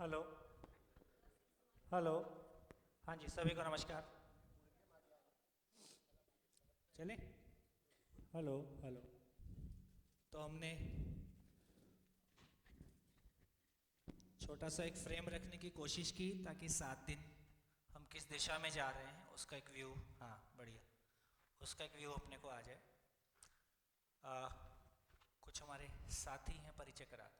Hello. Hello. हाँ जी, सभी को नमस्कार। चलें। हेलो। हेलो। तो हमने छोटा सा एक फ्रेम रखने की कोशिश की ताकि 7 दिन हम किस दिशा में जा रहे हैं उसका एक व्यू, हाँ बढ़िया, उसका एक व्यू अपने को आ जाए। आ, कुछ हमारे साथी हैं, परिचय करा दूं।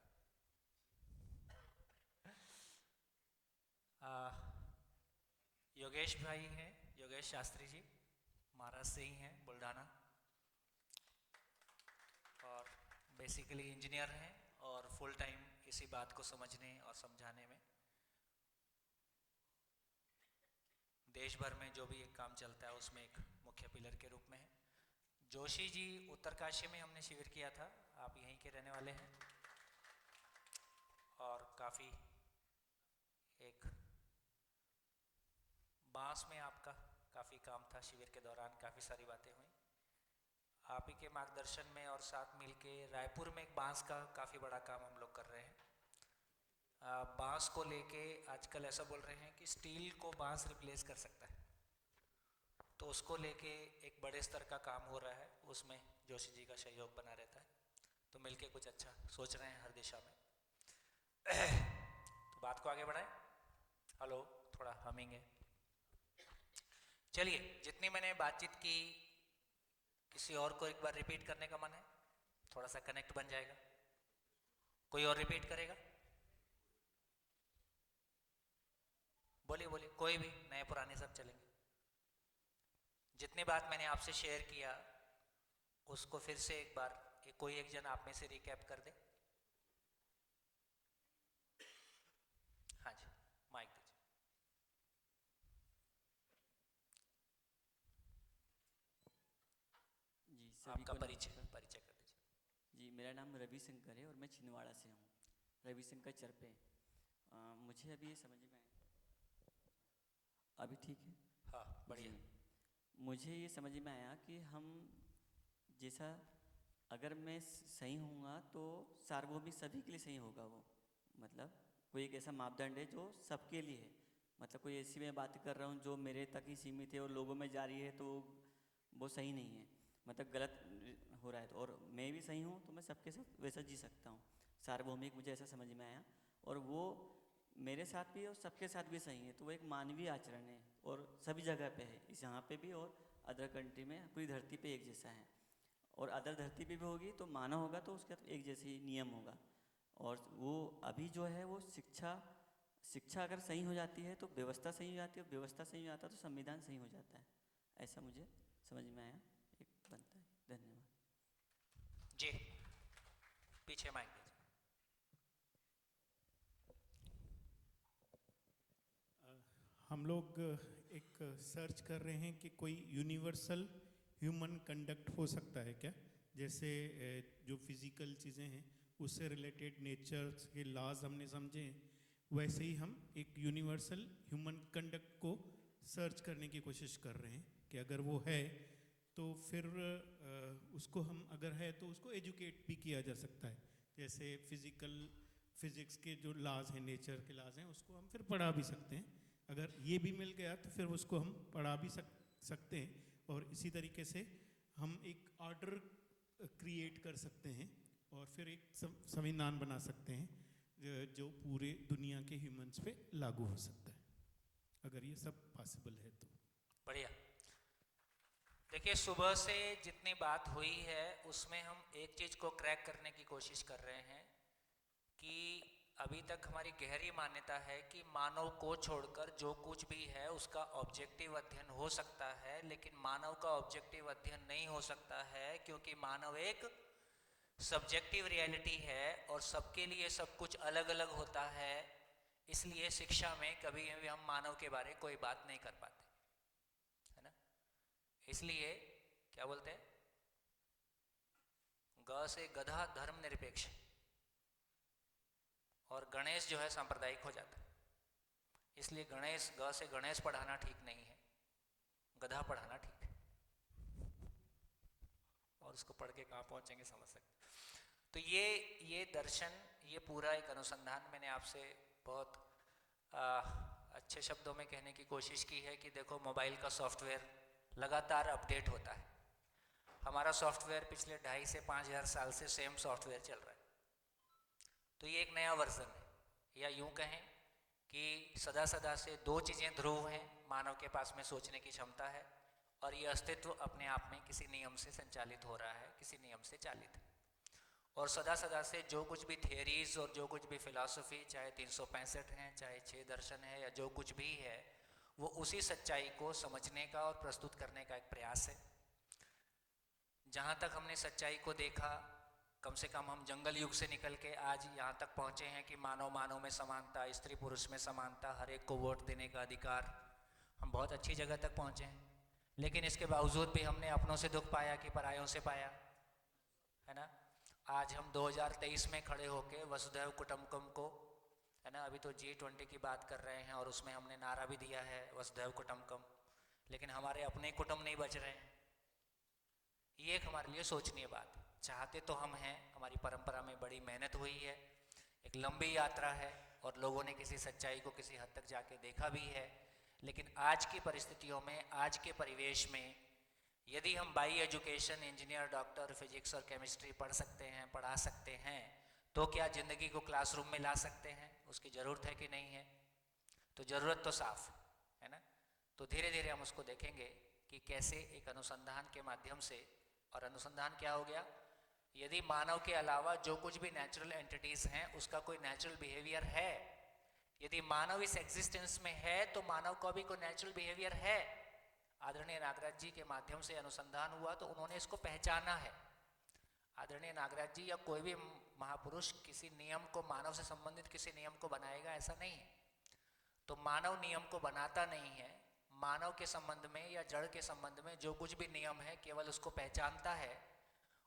योगेश भाई हैं, योगेश शास्त्री जी, महाराज से ही हैं, बुल्ढाना, और बेसिकली इंजीनियर हैं और फुल टाइम इसी बात को समझने और समझाने में देश भर में जो भी एक काम चलता है उसमें एक मुख्य पिलर के रूप में है। जोशी जी उत्तरकाशी में हमने शिविर किया था, आप यहीं के रहने वाले हैं और काफ़ी एक बांस में आपका काफ़ी काम था, शिविर के दौरान काफ़ी सारी बातें हुई आप ही के मार्गदर्शन में, और साथ मिलके रायपुर में एक बांस का काफ़ी बड़ा काम हम लोग कर रहे हैं। बांस को लेके आजकल ऐसा बोल रहे हैं कि स्टील को बांस रिप्लेस कर सकता है, तो उसको लेके एक बड़े स्तर का काम हो रहा है, उसमें जोशी जी का सहयोग बना रहता है, तो मिलके कुछ अच्छा सोच रहे हैं हर दिशा में। तो बात को आगे बढ़ाएं। हेलो, थोड़ा हमिंग है। चलिए, जितनी मैंने बातचीत की, किसी और को एक बार रिपीट करने का मन है? थोड़ा सा कनेक्ट बन जाएगा। कोई और रिपीट करेगा? बोलिए बोलिए, कोई भी, नए पुराने सब चलेंगे। जितनी बात मैंने आपसे शेयर किया उसको फिर से एक बार कोई एक जन आप में से रिकैप कर दे। हाँ जी, माइक दीजिए। जी सभी आपका को परिचय नमस्कार। परिचय कर दीजिए। जी मेरा नाम रवि शंकर है और मैं छिंदवाड़ा से हूँ, रवि शंकर चरपे। मुझे अभी ये समझ में आया, अभी ठीक है? हाँ, जी, बढ़िया। मुझे ये समझ में आया कि हम जैसा, अगर मैं सही होऊंगा तो सार्वभौमिक सभी के लिए सही होगा वो, मतलब कोई एक ऐसा मापदंड है जो सबके लिए है। मतलब कोई ऐसी मैं बात कर रहा हूँ जो मेरे तक ही सीमित है और लोगों में जा रही है, तो वो सही नहीं है, मतलब गलत हो रहा है। तो और मैं भी सही हूँ तो मैं सबके साथ वैसा जी सकता हूँ, सार्वभौमिक, मुझे ऐसा समझ में आया। और वो मेरे साथ भी और सबके साथ भी सही है, तो वो एक मानवीय आचरण है और सभी जगह पे है, इस यहाँ पे भी और अदर कंट्री में, पूरी धरती पे एक जैसा है। और अदर धरती पे भी होगी तो मानव होगा तो उसके साथ एक जैसे ही नियम होगा। और वो अभी जो है वो शिक्षा, शिक्षा अगर सही हो जाती है तो व्यवस्था सही हो जाती है, और व्यवस्था सही हो जाता है तो संविधान सही हो जाता है। ऐसा मुझे समझ में आया, एक बनता है। धन्यवाद। जी, पीछे माइक दीजिए। हम लोग एक सर्च कर रहे हैं कि कोई यूनिवर्सल ह्यूमन कंडक्ट हो सकता है क्या, जैसे जो फिज़िकल चीज़ें हैं उससे रिलेटेड नेचर के लॉज हमने समझे हैं, वैसे ही हम एक यूनिवर्सल ह्यूमन कंडक्ट को सर्च करने की कोशिश कर रहे हैं कि अगर वो है तो फिर उसको हम, अगर है तो उसको एजुकेट भी किया जा सकता है। जैसे फिज़िक्स के जो लॉज हैं, नेचर के लॉज हैं, उसको हम फिर पढ़ा भी सकते हैं। अगर ये भी मिल गया तो फिर उसको हम पढ़ा भी सकते हैं। और इसी तरीके से हम एक ऑर्डर क्रिएट कर सकते हैं और फिर एक संविधान बना सकते हैं जो पूरे दुनिया के ह्यूमंस पे लागू हो सकता है, अगर ये सब पॉसिबल है तो। बढ़िया। देखिए, सुबह से जितनी बात हुई है उसमें हम एक चीज को क्रैक करने की कोशिश कर रहे हैं कि अभी तक हमारी गहरी मान्यता है कि मानव को छोड़कर जो कुछ भी है उसका ऑब्जेक्टिव अध्ययन हो सकता है, लेकिन मानव का ऑब्जेक्टिव अध्ययन नहीं हो सकता है क्योंकि मानव एक सब्जेक्टिव रियलिटी है और सबके लिए सब कुछ अलग अलग होता है। इसलिए शिक्षा में कभी भी हम मानव के बारे कोई बात नहीं कर पाते, है ना। इसलिए क्या बोलते हैं, ग से गधा धर्म निरपेक्ष, और गणेश जो है सांप्रदायिक हो जाता है। इसलिए गणेश, ग से गणेश पढ़ाना ठीक नहीं है, गधा पढ़ाना ठीक है। और उसको पढ़ के कहाँ पहुंचेंगे समझ सकते। तो ये दर्शन, ये पूरा एक अनुसंधान मैंने आपसे बहुत अच्छे शब्दों में कहने की कोशिश की है कि देखो मोबाइल का सॉफ्टवेयर लगातार अपडेट होता है। हमारा सॉफ्टवेयर पिछले 2.5 से 5,000 साल से सेम सॉफ्टवेयर चल रहा है, तो ये एक नया वर्जन है। या यूं कहें कि सदा सदा से दो चीज़ें ध्रुव हैं, मानव के पास में सोचने की क्षमता है और ये अस्तित्व अपने आप में किसी नियम से संचालित हो रहा है, किसी नियम से चालित है। और सदा सदा से जो कुछ भी थियरीज और जो कुछ भी फिलॉसफी, चाहे 365 हैं, चाहे 6 दर्शन है, या जो कुछ भी है, वो उसी सच्चाई को समझने का और प्रस्तुत करने का एक प्रयास है। जहाँ तक हमने सच्चाई को देखा, कम से कम हम जंगल युग से निकल के आज यहाँ तक पहुँचे हैं कि मानव मानव में समानता, स्त्री पुरुष में समानता, हर एक को वोट देने का अधिकार, हम बहुत अच्छी जगह तक पहुँचे हैं। लेकिन इसके बावजूद भी हमने अपनों से दुख पाया कि परायों से पाया, है ना। आज हम 2023 में खड़े होके वसुधैव कुटुंबकम को, है ना, अभी तो G20 की बात कर रहे हैं और उसमें हमने नारा भी दिया है वसुधैव कुटुंबकम, लेकिन हमारे अपने कुटुंब नहीं बच रहे हैं। ये एक हमारे लिए सोचनीय बात है। चाहते तो हम हैं, हमारी परंपरा में बड़ी मेहनत हुई है, एक लंबी यात्रा है और लोगों ने किसी सच्चाई को किसी हद तक जाके देखा भी है। लेकिन आज की परिस्थितियों में, आज के परिवेश में, यदि हम by education engineer, doctor, physics और केमिस्ट्री पढ़ सकते हैं, पढ़ा सकते हैं, तो क्या ज़िंदगी को क्लासरूम में ला सकते हैं? उसकी ज़रूरत है कि नहीं है? तो ज़रूरत तो साफ है ना। तो धीरे धीरे हम उसको देखेंगे कि कैसे एक अनुसंधान के माध्यम से, और अनुसंधान क्या हो गया, यदि मानव के अलावा जो कुछ भी नेचुरल एंटिटीज़ हैं उसका कोई नेचुरल बिहेवियर है, यदि मानव इस एग्जिस्टेंस में है तो मानव का भी कोई नेचुरल बिहेवियर है। आदरणीय नागराज जी के माध्यम से अनुसंधान हुआ तो उन्होंने इसको पहचाना है। आदरणीय नागराज जी या कोई भी महापुरुष किसी नियम को, मानव से संबंधित किसी नियम को बनाएगा ऐसा नहीं है। तो मानव नियम को बनाता नहीं है, मानव के संबंध में या जड़ के संबंध में जो कुछ भी नियम है केवल उसको पहचानता है।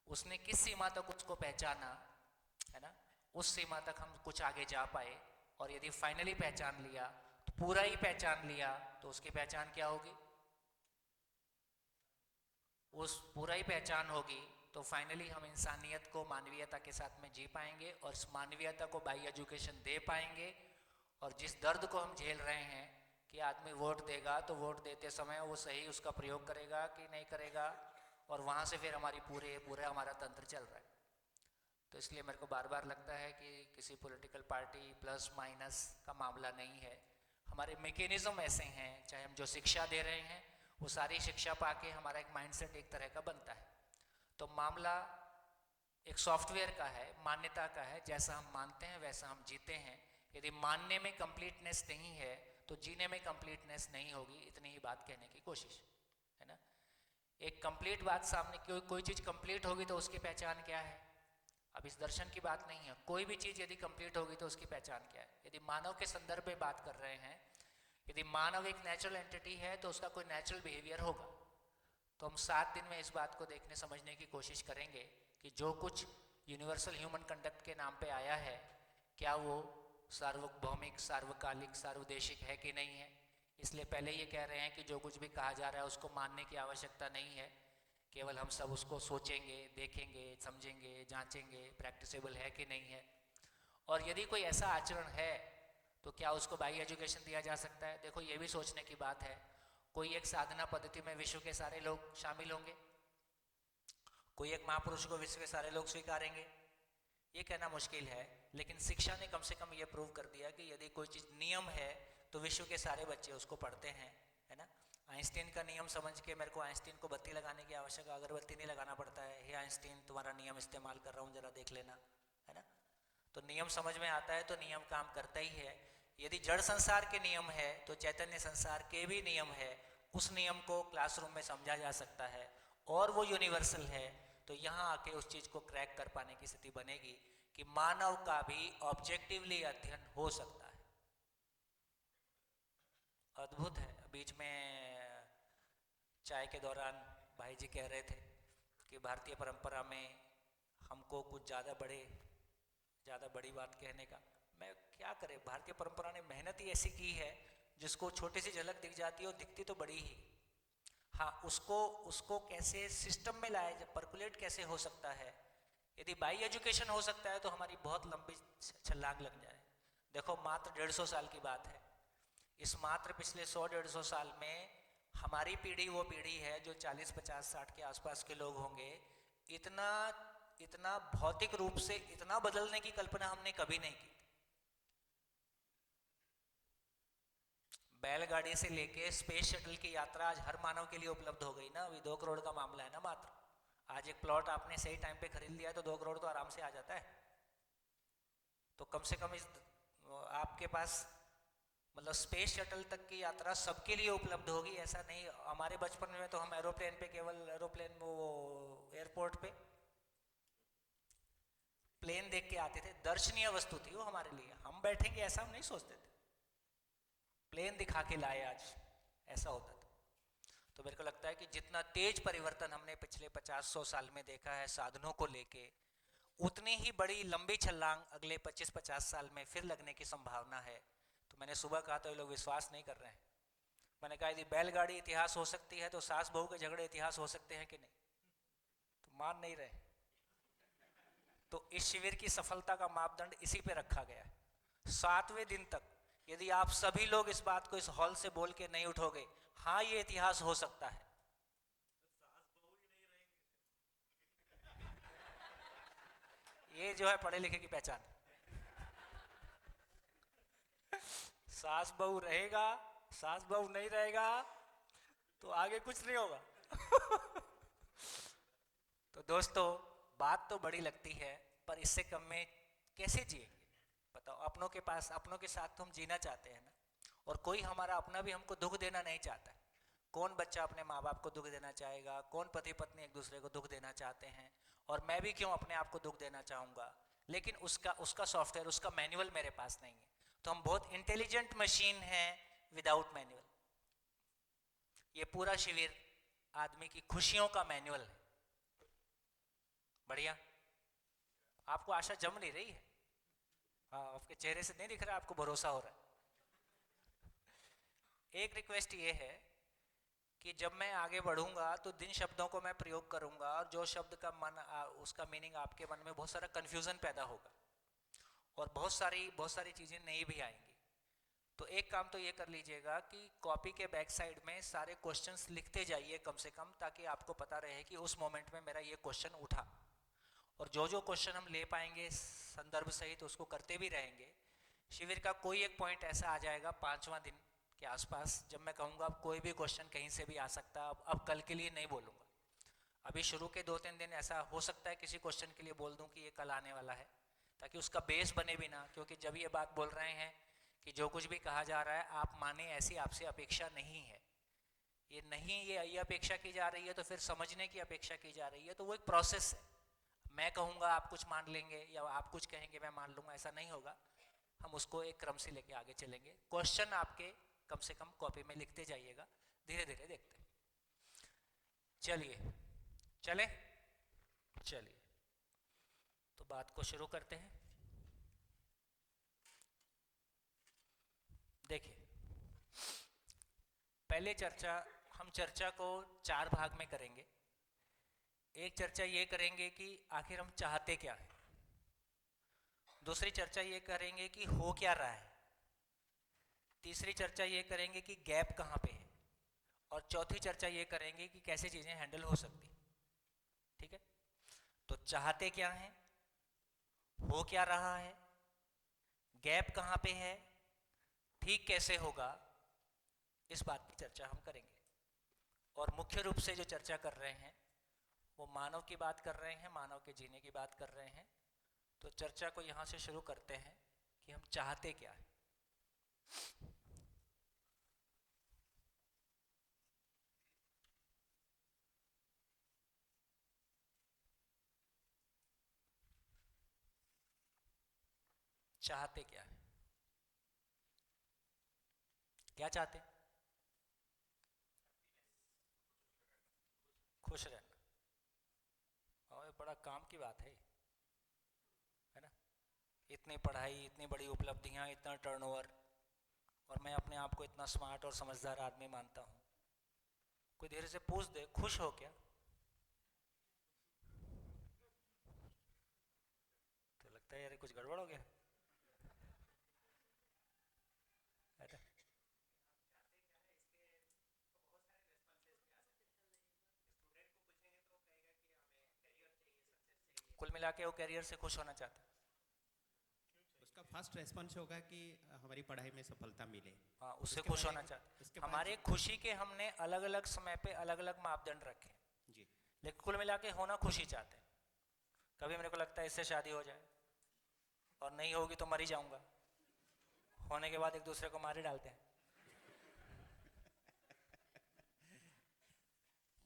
उसने किस सीमा तक उसको पहचाना, है ना, उस सीमा तक हम कुछ आगे जा पाए। और यदि फाइनली पहचान लिया तो पूरा ही पहचान लिया, तो उसकी पहचान क्या होगी? उस पूरा ही पहचान होगी तो फाइनली हम इंसानियत को मानवीयता के साथ में जी पाएंगे और इस मानवीयता को बाई एजुकेशन दे पाएंगे। और जिस दर्द को हम झेल रहे हैं कि आदमी वोट देगा तो वोट देते समय वो सही उसका प्रयोग करेगा कि नहीं करेगा, और वहाँ से फिर हमारी पूरा हमारा तंत्र चल रहा है। तो इसलिए मेरे को बार बार लगता है कि किसी पॉलिटिकल पार्टी प्लस माइनस का मामला नहीं है। हमारे मैकेनिज्म ऐसे हैं, चाहे हम जो शिक्षा दे रहे हैं वो सारी शिक्षा पाके हमारा एक माइंडसेट एक तरह का बनता है। तो मामला एक सॉफ्टवेयर का है, मान्यता का है, जैसा हम मानते हैं वैसा हम जीते हैं। यदि मानने में कंप्लीटनेस नहीं है तो जीने में कंप्लीटनेस नहीं होगी। इतनी ही बात कहने की कोशिश है ना। एक कंप्लीट बात सामने, कोई चीज़ कंप्लीट होगी तो उसकी पहचान क्या है? अब इस दर्शन की बात नहीं है, कोई भी चीज़ यदि कंप्लीट होगी तो उसकी पहचान क्या है? यदि मानव के संदर्भ में बात कर रहे हैं, यदि मानव एक नेचुरल एंटिटी है तो उसका कोई नेचुरल बिहेवियर होगा। तो हम 7 दिन में इस बात को देखने समझने की कोशिश करेंगे कि जो कुछ यूनिवर्सल ह्यूमन कंडक्ट के नाम पे आया है, क्या वो सार्वभौमिक, सार्वकालिक, सार्वदेशिक है कि नहीं है। इसलिए पहले ये कह रहे हैं कि जो कुछ भी कहा जा रहा है उसको मानने की आवश्यकता नहीं है, केवल हम सब उसको सोचेंगे, देखेंगे, समझेंगे, जांचेंगे प्रैक्टिसेबल है कि नहीं है। और यदि कोई ऐसा आचरण है तो क्या उसको बाई एजुकेशन दिया जा सकता है? देखो ये भी सोचने की बात है। कोई एक साधना पद्धति में विश्व के सारे लोग शामिल होंगे? कोई एक महापुरुष को विश्व के सारे लोग स्वीकारेंगे? ये कहना मुश्किल है। लेकिन शिक्षा ने कम से कम ये प्रूव कर दिया कि यदि कोई चीज़ नियम है तो विश्व के सारे बच्चे उसको पढ़ते हैं, है ना। आइंस्टीन का नियम समझ के मेरे को आइंस्टीन को बत्ती लगाने की आवश्यकता, अगरबत्ती नहीं लगाना पड़ता है। हे आइंस्टीन, तुम्हारा नियम इस्तेमाल कर रहा हूँ, जरा देख लेना, है ना। तो नियम समझ में आता है तो नियम काम करता ही है। यदि जड़ संसार के नियम है तो चैतन्य संसार के भी नियम है। उस नियम को क्लासरूम में समझा जा सकता है और वो यूनिवर्सल है। तो यहाँ आके उस चीज़ को क्रैक कर पाने की स्थिति बनेगी कि मानव का भी ऑब्जेक्टिवली अध्ययन हो सकता है। अद्भुत है। बीच में चाय के दौरान भाई जी कह रहे थे कि भारतीय परंपरा में हमको कुछ ज़्यादा बड़ी बात कहने का, मैं क्या करें, भारतीय परंपरा ने मेहनत ही ऐसी की है जिसको छोटी सी झलक दिख जाती है और दिखती तो बड़ी ही। हाँ, उसको कैसे सिस्टम में लाया जाए, परकुलेट कैसे हो सकता है। यदि बाई एजुकेशन हो सकता है तो हमारी बहुत लंबी छलांग लग जाए। देखो मात्र 150 साल की बात है, इस मात्र पिछले 100-150 साल में हमारी पीढ़ी वो पीढ़ी है जो 40-50-60 के आसपास के लोग होंगे, इतना इतना भौतिक रूप से इतना बदलने की कल्पना हमने कभी नहीं की। बैलगाड़ी से लेके स्पेस शटल की यात्रा आज हर मानव के लिए उपलब्ध हो गई ना। अभी 2 करोड़ का मामला है ना मात्र। आज एक प्लॉट आपने सही टाइम पे खरीद लिया तो 2 करोड़ तो आराम से आ जाता है। तो कम से कम इस आपके पास मतलब स्पेस शटल तक की यात्रा सबके लिए उपलब्ध होगी ऐसा नहीं। हमारे बचपन में तो हम एरोप्लेन पे, केवल एरोप्लेन वो एयरपोर्ट पे प्लेन देख के आते थे, दर्शनीय वस्तु थी वो हमारे लिए। हम बैठेंगे ऐसा हम नहीं सोचते थे, प्लेन दिखा के लाए आज, ऐसा होता था। तो मेरे को लगता है कि जितना तेज परिवर्तन हमने पिछले 50-100 साल में देखा है साधनों को लेके, उतनी ही बड़ी लंबी छलांग अगले 25-50 साल में फिर लगने की संभावना है। तो मैंने सुबह कहा तो ये लोग विश्वास नहीं कर रहे हैं। मैंने कहा यदि बैलगाड़ी इतिहास हो सकती है तो सास बहू के झगड़े इतिहास हो सकते हैं कि नहीं? तो मान नहीं रहे। तो इस शिविर की सफलता का मापदंड इसी पे रखा गया है। 7वें दिन तक यदि आप सभी लोग इस बात को इस हॉल से बोल के नहीं उठोगे, हाँ ये इतिहास हो सकता है, ये जो है पढ़े लिखे की पहचान। सास बहू रहेगा, सास बहू नहीं रहेगा तो आगे कुछ नहीं होगा। तो दोस्तों, बात तो बड़ी लगती है पर इससे कम में कैसे जिएंगे बताओ? अपनों के पास, अपनों के साथ तो हम जीना चाहते हैं ना, और कोई हमारा अपना भी हमको दुख देना नहीं चाहता है। कौन बच्चा अपने माँ बाप को दुख देना चाहेगा? कौन पति पत्नी एक दूसरे को दुख देना चाहते हैं? और मैं भी क्यों अपने आप को दुख देना चाहूँगा? लेकिन उसका सॉफ्टवेयर, उसका मैनुअल मेरे पास नहीं है। तो हम बहुत इंटेलिजेंट मशीन है विदाउट मैनुअल। ये पूरा शिविर आदमी की खुशियों का मैनुअल है। बढ़िया, आपको आशा जम नहीं रही है? हाँ, आपके चेहरे से नहीं दिख रहा, आपको भरोसा हो रहा है। एक रिक्वेस्ट ये है कि जब मैं आगे बढ़ूंगा तो जिन शब्दों को मैं प्रयोग करूंगा और जो शब्द का उसका मीनिंग आपके मन में बहुत सारा कंफ्यूजन पैदा होगा और बहुत सारी चीजें नहीं भी आएंगी। तो एक काम तो ये कर लीजिएगा कि कॉपी के बैक साइड में सारे क्वेश्चंस लिखते जाइए कम से कम, ताकि आपको पता रहे कि उस मोमेंट में मेरा ये क्वेश्चन उठा। और जो जो क्वेश्चन हम ले पाएंगे संदर्भ सहित तो उसको करते भी रहेंगे। शिविर का कोई एक पॉइंट ऐसा आ जाएगा 5वां दिन के आसपास जब मैं कहूँगा अब कोई भी क्वेश्चन कहीं से भी आ सकता है, अब कल के लिए नहीं बोलूँगा। अभी शुरू के 2-3 दिन ऐसा हो सकता है किसी क्वेश्चन के लिए बोल दूँ कि ये कल आने वाला है, ताकि उसका बेस बने भी ना। क्योंकि जब ये बात बोल रहे हैं कि जो कुछ भी कहा जा रहा है आप माने, ऐसी आपसे अपेक्षा नहीं है। ये नहीं, ये अपेक्षा की जा रही है तो फिर समझने की अपेक्षा की जा रही है। तो वो एक प्रोसेस है। मैं कहूँगा आप कुछ मान लेंगे या आप कुछ कहेंगे मैं मान लूँगा, ऐसा नहीं होगा। हम उसको एक क्रम से लेके आगे चलेंगे। क्वेश्चन आपके कम से कम कॉपी में लिखते जाइएगा, धीरे धीरे देखते हैं। चलिए चले, चलिए तो बात को शुरू करते हैं। देखिए, पहले हम चर्चा को 4 भाग में करेंगे। एक चर्चा ये करेंगे कि आखिर हम चाहते क्या हैं। दूसरी चर्चा ये करेंगे कि हो क्या रहा है। तीसरी चर्चा ये करेंगे कि गैप कहाँ पे है। और चौथी चर्चा ये करेंगे कि कैसे चीज़ें हैंडल हो सकती। ठीक है? तो चाहते क्या हैं, हो क्या रहा है, गैप कहाँ पे है, ठीक कैसे होगा, इस बात की चर्चा हम करेंगे। और मुख्य रूप से जो चर्चा कर रहे हैं वो मानव की बात कर रहे हैं, मानव के जीने की बात कर रहे हैं। तो चर्चा को यहाँ से शुरू करते हैं कि हम चाहते क्या है। चाहते क्या है, क्या चाहते हैं? खुश रहना। और बड़ा काम की बात है ना? इतनी पढ़ाई, इतनी बड़ी उपलब्धियां, इतना टर्नओवर, और मैं अपने आप को इतना स्मार्ट और समझदार आदमी मानता हूँ। कोई धीरे से पूछ दे खुश हो क्या, तो लगता है यार कुछ गड़बड़ हो गया है ना? कुल मिला के वो कैरियर से खुश होना चाहता है। उसका फर्स्ट रेस्पॉन्स होगा कि हमारी पढ़ाई में सफलता मिले। हाँ, उससे उसके खुश बाद होना एक- चाहता उसके है। बाद हमारे खुशी के हमने अलग अलग समय पे अलग अलग मापदंड रखे, जी लेकिन कुल मिला के होना खुशी चाहते हैं। कभी मेरे को लगता है इससे शादी हो जाए, और नहीं होगी तो मर ही जाऊंगा, होने के बाद एक दूसरे को मार ही डालते हैं।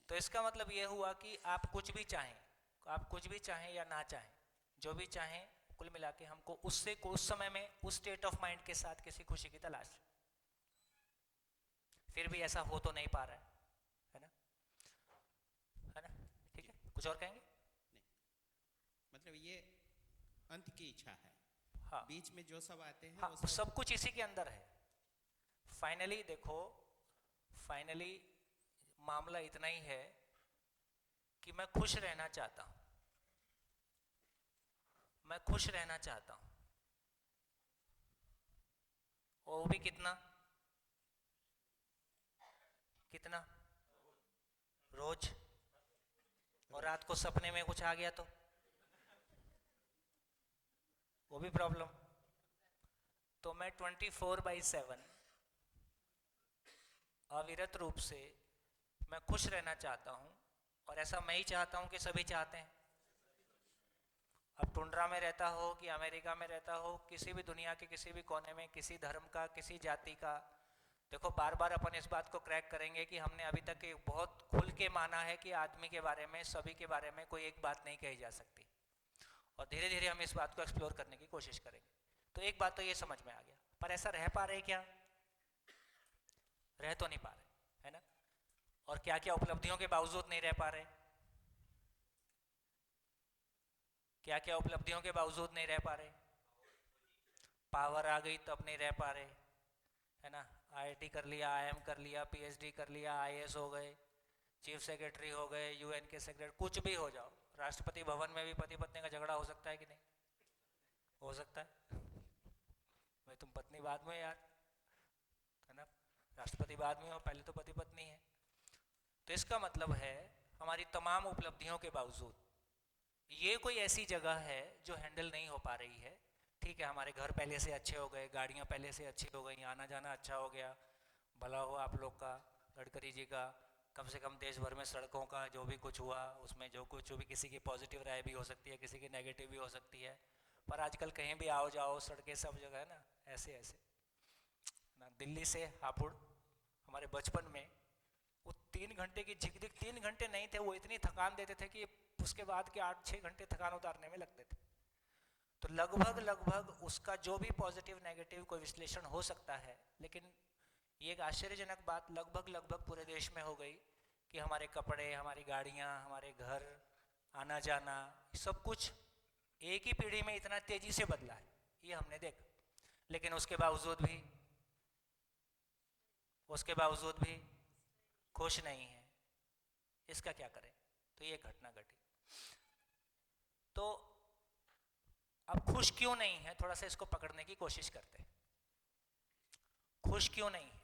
तो इसका मतलब ये हुआ कि आप कुछ भी चाहें, आप कुछ भी चाहें या ना चाहें, जो भी चाहें, कुल मिला के हमको उससे उस समय में उस स्टेट ऑफ माइंड के साथ किसी खुशी की तलाश है। फिर भी ऐसा हो तो नहीं पा रहा है ना, है ना? ठीक है, कुछ और कहेंगे? मतलब ये अंत की इच्छा है। हाँ, बीच में जो सब आते हैं हाँ, वो सब कुछ इसी के अंदर है। फाइनली देखो, फाइनली मामला इतना ही है कि मैं खुश रहना चाहता हूं, मैं खुश रहना चाहता हूं, और वो भी कितना कितना रोज, और रात को सपने में कुछ आ गया तो वो भी प्रॉब्लम। तो मैं 24/7 अविरत रूप से मैं खुश रहना चाहता हूं, और ऐसा मैं ही चाहता हूं कि सभी चाहते हैं। अब टुंड्रा में रहता हो कि अमेरिका में रहता हो, किसी भी दुनिया के किसी भी कोने में, किसी धर्म का, किसी जाति का, देखो बार बार अपन इस बात को क्रैक करेंगे कि हमने अभी तक एक बहुत खुल के माना है कि आदमी के बारे में, सभी के बारे में कोई एक बात नहीं कही जा सकती, और धीरे धीरे हम इस बात को एक्सप्लोर करने की कोशिश करेंगे। तो एक बात तो ये समझ में आ गया, पर ऐसा रह पा रहे क्या? रह तो नहीं पा रहे, है ना? और क्या क्या उपलब्धियों के बावजूद नहीं रह पा रहे, क्या क्या उपलब्धियों के बावजूद नहीं रह पा रहे? पावर आ गई तब नहीं रह पा रहे, है ना? आईआईटी कर लिया, आईएम कर लिया, पीएचडी कर लिया, आईएएस हो गए, चीफ सेक्रेटरी हो गए, यूएन के सेक्रेटरी, कुछ भी हो जाओ। राष्ट्रपति भवन में भी पति पत्नी का झगड़ा हो सकता है कि नहीं? हो सकता है। भाई तुम पत्नी बाद में यार, है ना? राष्ट्रपति बाद में हो, पहले तो पति पत्नी है। तो इसका मतलब है हमारी तमाम उपलब्धियों के बावजूद ये कोई ऐसी जगह है जो हैंडल नहीं हो पा रही है। ठीक है, हमारे घर पहले से अच्छे हो गए, गाड़ियाँ पहले से अच्छी हो गई, आना जाना अच्छा हो गया, भला हुआ आप लोग का, गडकरी जी का, कम से कम देश भर में सड़कों का जो भी कुछ हुआ उसमें जो कुछ भी, किसी की पॉजिटिव राय भी हो सकती है, किसी की नेगेटिव भी हो सकती है, पर आजकल कहीं भी आओ जाओ सड़कें सब जगह है ना, ऐसे ऐसे ना। दिल्ली से हापुड़ हमारे बचपन में वो 3 घंटे की झिकझिक, 3 घंटे नहीं थे वो, इतनी थकान देते थे कि उसके बाद के 8-6 घंटे थकान उतारने में लगते थे। तो लगभग लगभग उसका जो भी पॉजिटिव नेगेटिव कोई विश्लेषण हो सकता है, लेकिन ये एक आश्चर्यजनक बात लगभग लगभग पूरे देश में हो गई कि हमारे कपड़े, हमारी गाड़ियाँ, हमारे घर, आना जाना, सब कुछ एक ही पीढ़ी में इतना तेजी से बदला है, ये हमने देखा। लेकिन उसके बावजूद भी खुश नहीं है। इसका क्या करें? तो ये घटना घटी। तो अब खुश क्यों नहीं है, थोड़ा सा इसको पकड़ने की कोशिश करते हैं। खुश क्यों नहीं है?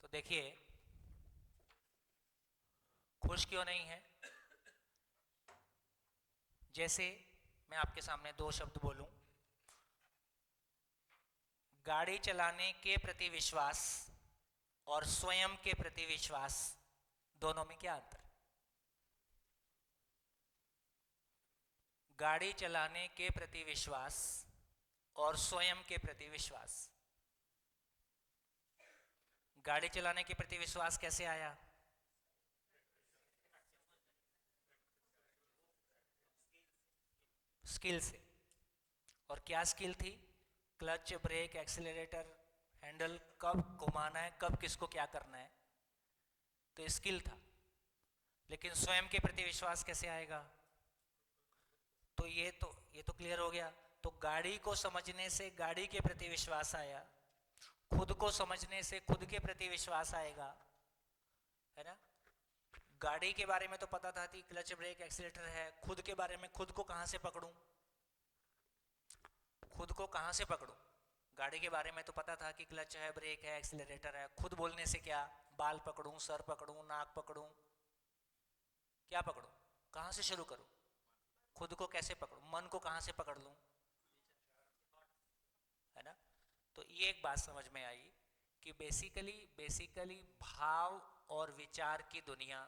तो देखिए, खुश क्यों नहीं है, जैसे मैं आपके सामने 2 शब्द बोलूं, गाड़ी चलाने के प्रति विश्वास और स्वयं के प्रति विश्वास, दोनों में क्या अंतर? गाड़ी चलाने के प्रति विश्वास और स्वयं के प्रति विश्वास। गाड़ी चलाने के प्रति विश्वास कैसे आया? स्किल से। और क्या स्किल थी? क्लच, ब्रेक, एक्सीलरेटर, हैंडल, कब घुमाना है, कब किसको क्या करना है, तो स्किल था। लेकिन स्वयं के प्रति विश्वास कैसे आएगा? तो ये तो क्लियर हो गया। तो गाड़ी को समझने से गाड़ी के प्रति विश्वास आया, खुद को समझने से खुद के प्रति विश्वास आएगा, है ना? गाड़ी के बारे में तो पता था कि क्लच, ब्रेक, एक्सीलरेटर है, खुद के बारे में खुद को कहां से पकड़ूं, खुद को कहां से पकड़ूं? गाड़ी के बारे में तो पता था कि क्लच है, ब्रेक है, एक्सीलरेटर है, खुद बोलने से क्या? बाल पकड़ूं, सर पकड़ूं, नाक पकड़ूं, क्या पकड़ूं, कहाँ से शुरू करूं, खुद को कैसे पकड़ूं, मन को कहाँ से पकड़ लूं, है ना। तो ये एक बात समझ में आई कि बेसिकली भाव और विचार की दुनिया,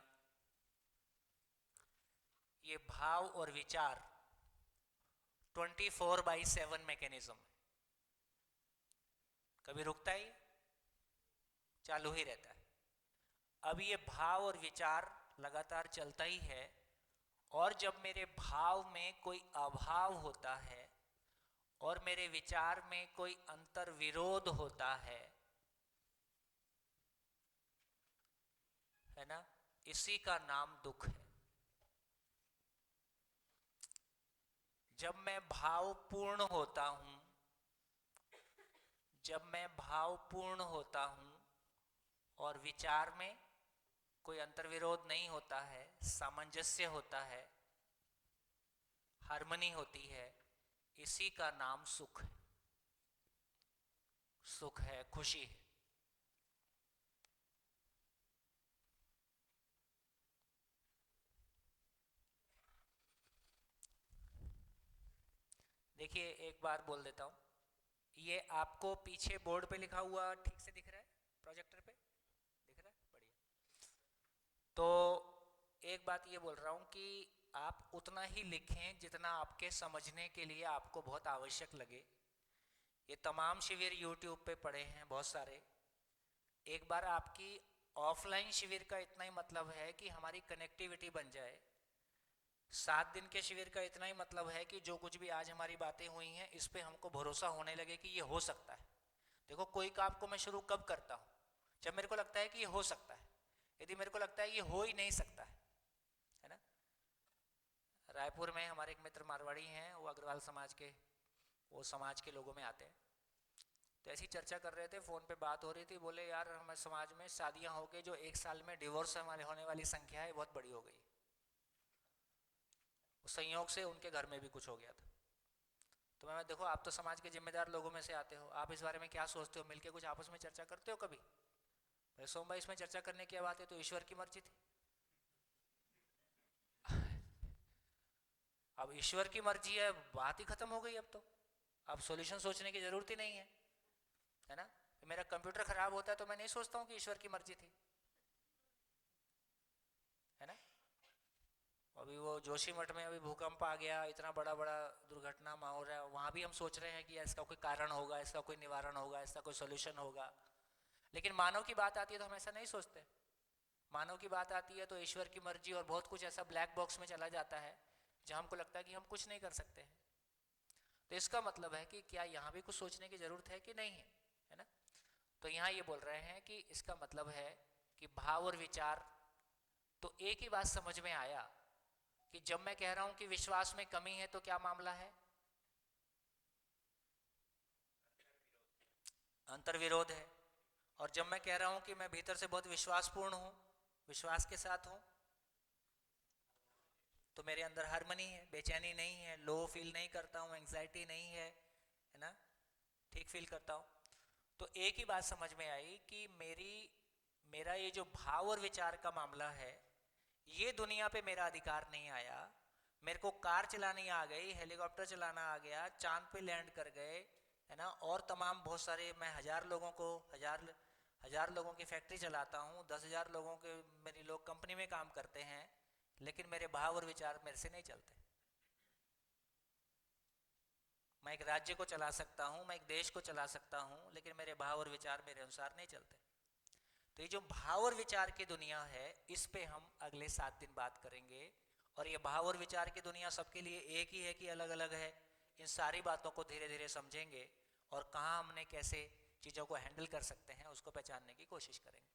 ये भाव और विचार 24/7 मैकेनिज्म, कभी रुकता ही, चालू ही रहता है। अब ये भाव और विचार लगातार चलता ही है, और जब मेरे भाव में कोई अभाव होता है और मेरे विचार में कोई अंतर विरोध होता है ना, इसी का नाम दुख है। जब मैं भावपूर्ण होता हूं, जब मैं भावपूर्ण होता हूं और विचार में कोई अंतर्विरोध नहीं होता है, सामंजस्य होता है, हार्मनी होती है, इसी का नाम सुख है, सुख है, खुशी है। देखिए एक बार बोल देता हूं, ये आपको पीछे बोर्ड पे लिखा हुआ ठीक से दिख रहा है, प्रोजेक्टर पे दिख रहा है, बढ़िया। तो एक बात ये बोल रहा हूं कि आप उतना ही लिखें जितना आपके समझने के लिए आपको बहुत आवश्यक लगे। ये तमाम शिविर YouTube पे पड़े हैं बहुत सारे। एक बार आपकी ऑफलाइन शिविर का इतना ही मतलब है कि हमारी कनेक्टिविटी बन जाए। 7 दिन के शिविर का इतना ही मतलब है कि जो कुछ भी आज हमारी बातें हुई हैं, इस पे हमको भरोसा होने लगे कि ये हो सकता है। देखो कोई काम को मैं शुरू कब करता हूँ, जब मेरे को लगता है कि ये हो सकता है। यदि मेरे को लगता है ये हो ही नहीं सकता है ना। रायपुर में हमारे एक मित्र मारवाड़ी हैं, वो अग्रवाल समाज के, वो समाज के लोगों में आते हैं। तो ऐसी चर्चा कर रहे थे, फ़ोन पे बात हो रही थी, बोले यार हमारे समाज में शादियां हो के जो एक साल में डिवोर्स होने वाली संख्या है बहुत बड़ी हो गई। संयोग से उनके घर में भी कुछ हो गया था। तो मैं देखो आप तो समाज के जिम्मेदार लोगों में से आते हो, आप इस बारे में क्या सोचते हो, मिलके कुछ आपस में चर्चा करते हो कभी? भाई सोम भाई इसमें चर्चा करने की बात है, तो ईश्वर की मर्जी थी। अब ईश्वर की मर्जी है, बात ही खत्म हो गई। अब सॉल्यूशन सोचने की जरूरत ही नहीं है ना। मेरा कंप्यूटर खराब होता है तो मैं नहीं सोचता हूँ कि ईश्वर की मर्जी थी, है ना। अभी वो जोशी मठ में अभी भूकंप आ गया, इतना बड़ा बड़ा दुर्घटना हो रहा है, वहाँ भी हम सोच रहे हैं कि इसका कोई कारण होगा, इसका कोई निवारण होगा, इसका कोई सोल्यूशन होगा। लेकिन मानव की बात आती है तो हम ऐसा नहीं सोचते। मानव की बात आती है तो ईश्वर की मर्जी और बहुत कुछ ऐसा ब्लैक बॉक्स में चला जाता है जहाँ हमको लगता है कि हम कुछ नहीं कर सकते हैं। तो इसका मतलब है कि क्या यहाँ भी कुछ सोचने की जरूरत है कि नहीं है ना। तो यहाँ ये बोल रहे हैं कि इसका मतलब है कि भाव और विचार, तो एक ही बात समझ में आया कि जब मैं कह रहा हूं कि विश्वास में कमी है तो क्या मामला है, अंतर्विरोध है। और जब मैं कह रहा हूं कि मैं भीतर से बहुत विश्वासपूर्ण हूं, विश्वास के साथ हूं, तो मेरे अंदर हार्मनी है, बेचैनी नहीं है, लो फील नहीं करता हूं, एंग्जाइटी नहीं है ना, ठीक फील करता हूं। तो एक ही बात समझ में आई कि मेरा ये जो भाव और विचार का मामला है, ये दुनिया पे मेरा अधिकार नहीं आया। मेरे को कार चलानी आ गई, हेलीकॉप्टर चलाना आ गया, चांद पे लैंड कर गए, है ना, और तमाम बहुत सारे, मैं हजार लोगों की फैक्ट्री चलाता हूँ, 10,000 लोगों के मेरी लोग कंपनी में काम करते हैं, लेकिन मेरे भाव और विचार मेरे से नहीं चलते। मैं एक राज्य को चला सकता हूँ, मैं एक देश को चला सकता हूँ, लेकिन मेरे भाव और विचार मेरे अनुसार नहीं चलते। तो ये जो भाव और विचार की दुनिया है, इस पे हम अगले 7 दिन बात करेंगे। और ये भाव और विचार की दुनिया सबके लिए एक ही है कि अलग अलग है, इन सारी बातों को धीरे धीरे समझेंगे और कहाँ हमने कैसे चीज़ों को हैंडल कर सकते हैं उसको पहचानने की कोशिश करेंगे।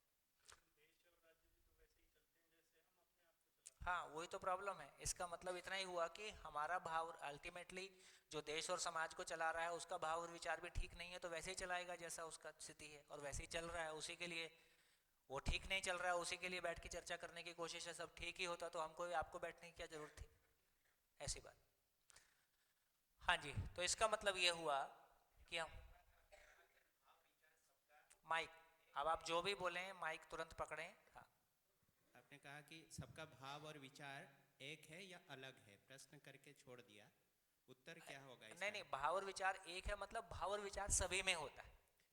हाँ वही तो प्रॉब्लम है। इसका मतलब इतना ही हुआ कि हमारा भाव अल्टीमेटली जो देश और समाज को चला रहा है उसका भाव और विचार भी ठीक नहीं है, तो वैसे ही चलाएगा जैसा उसका स्थिति है, और वैसे ही चल रहा है उसी के लिए। वो ठीक नहीं चल रहा है उसी के लिए बैठ के चर्चा करने की कोशिश है। सब ठीक ही होता तो हमको आपको बैठने की क्या जरूरत थी, ऐसी बात। हाँ जी, तो इसका मतलब ये हुआ कि हम माइक, अब आप जो भी बोलें माइक तुरंत पकड़ें। हाँ आपने कहा कि सबका भाव और विचार एक है या अलग है, प्रश्न करके छोड़ दिया, उत्तर क्या होगा इसका? नहीं नहीं, भाव और विचार एक है मतलब भाव और विचार सभी में होता है।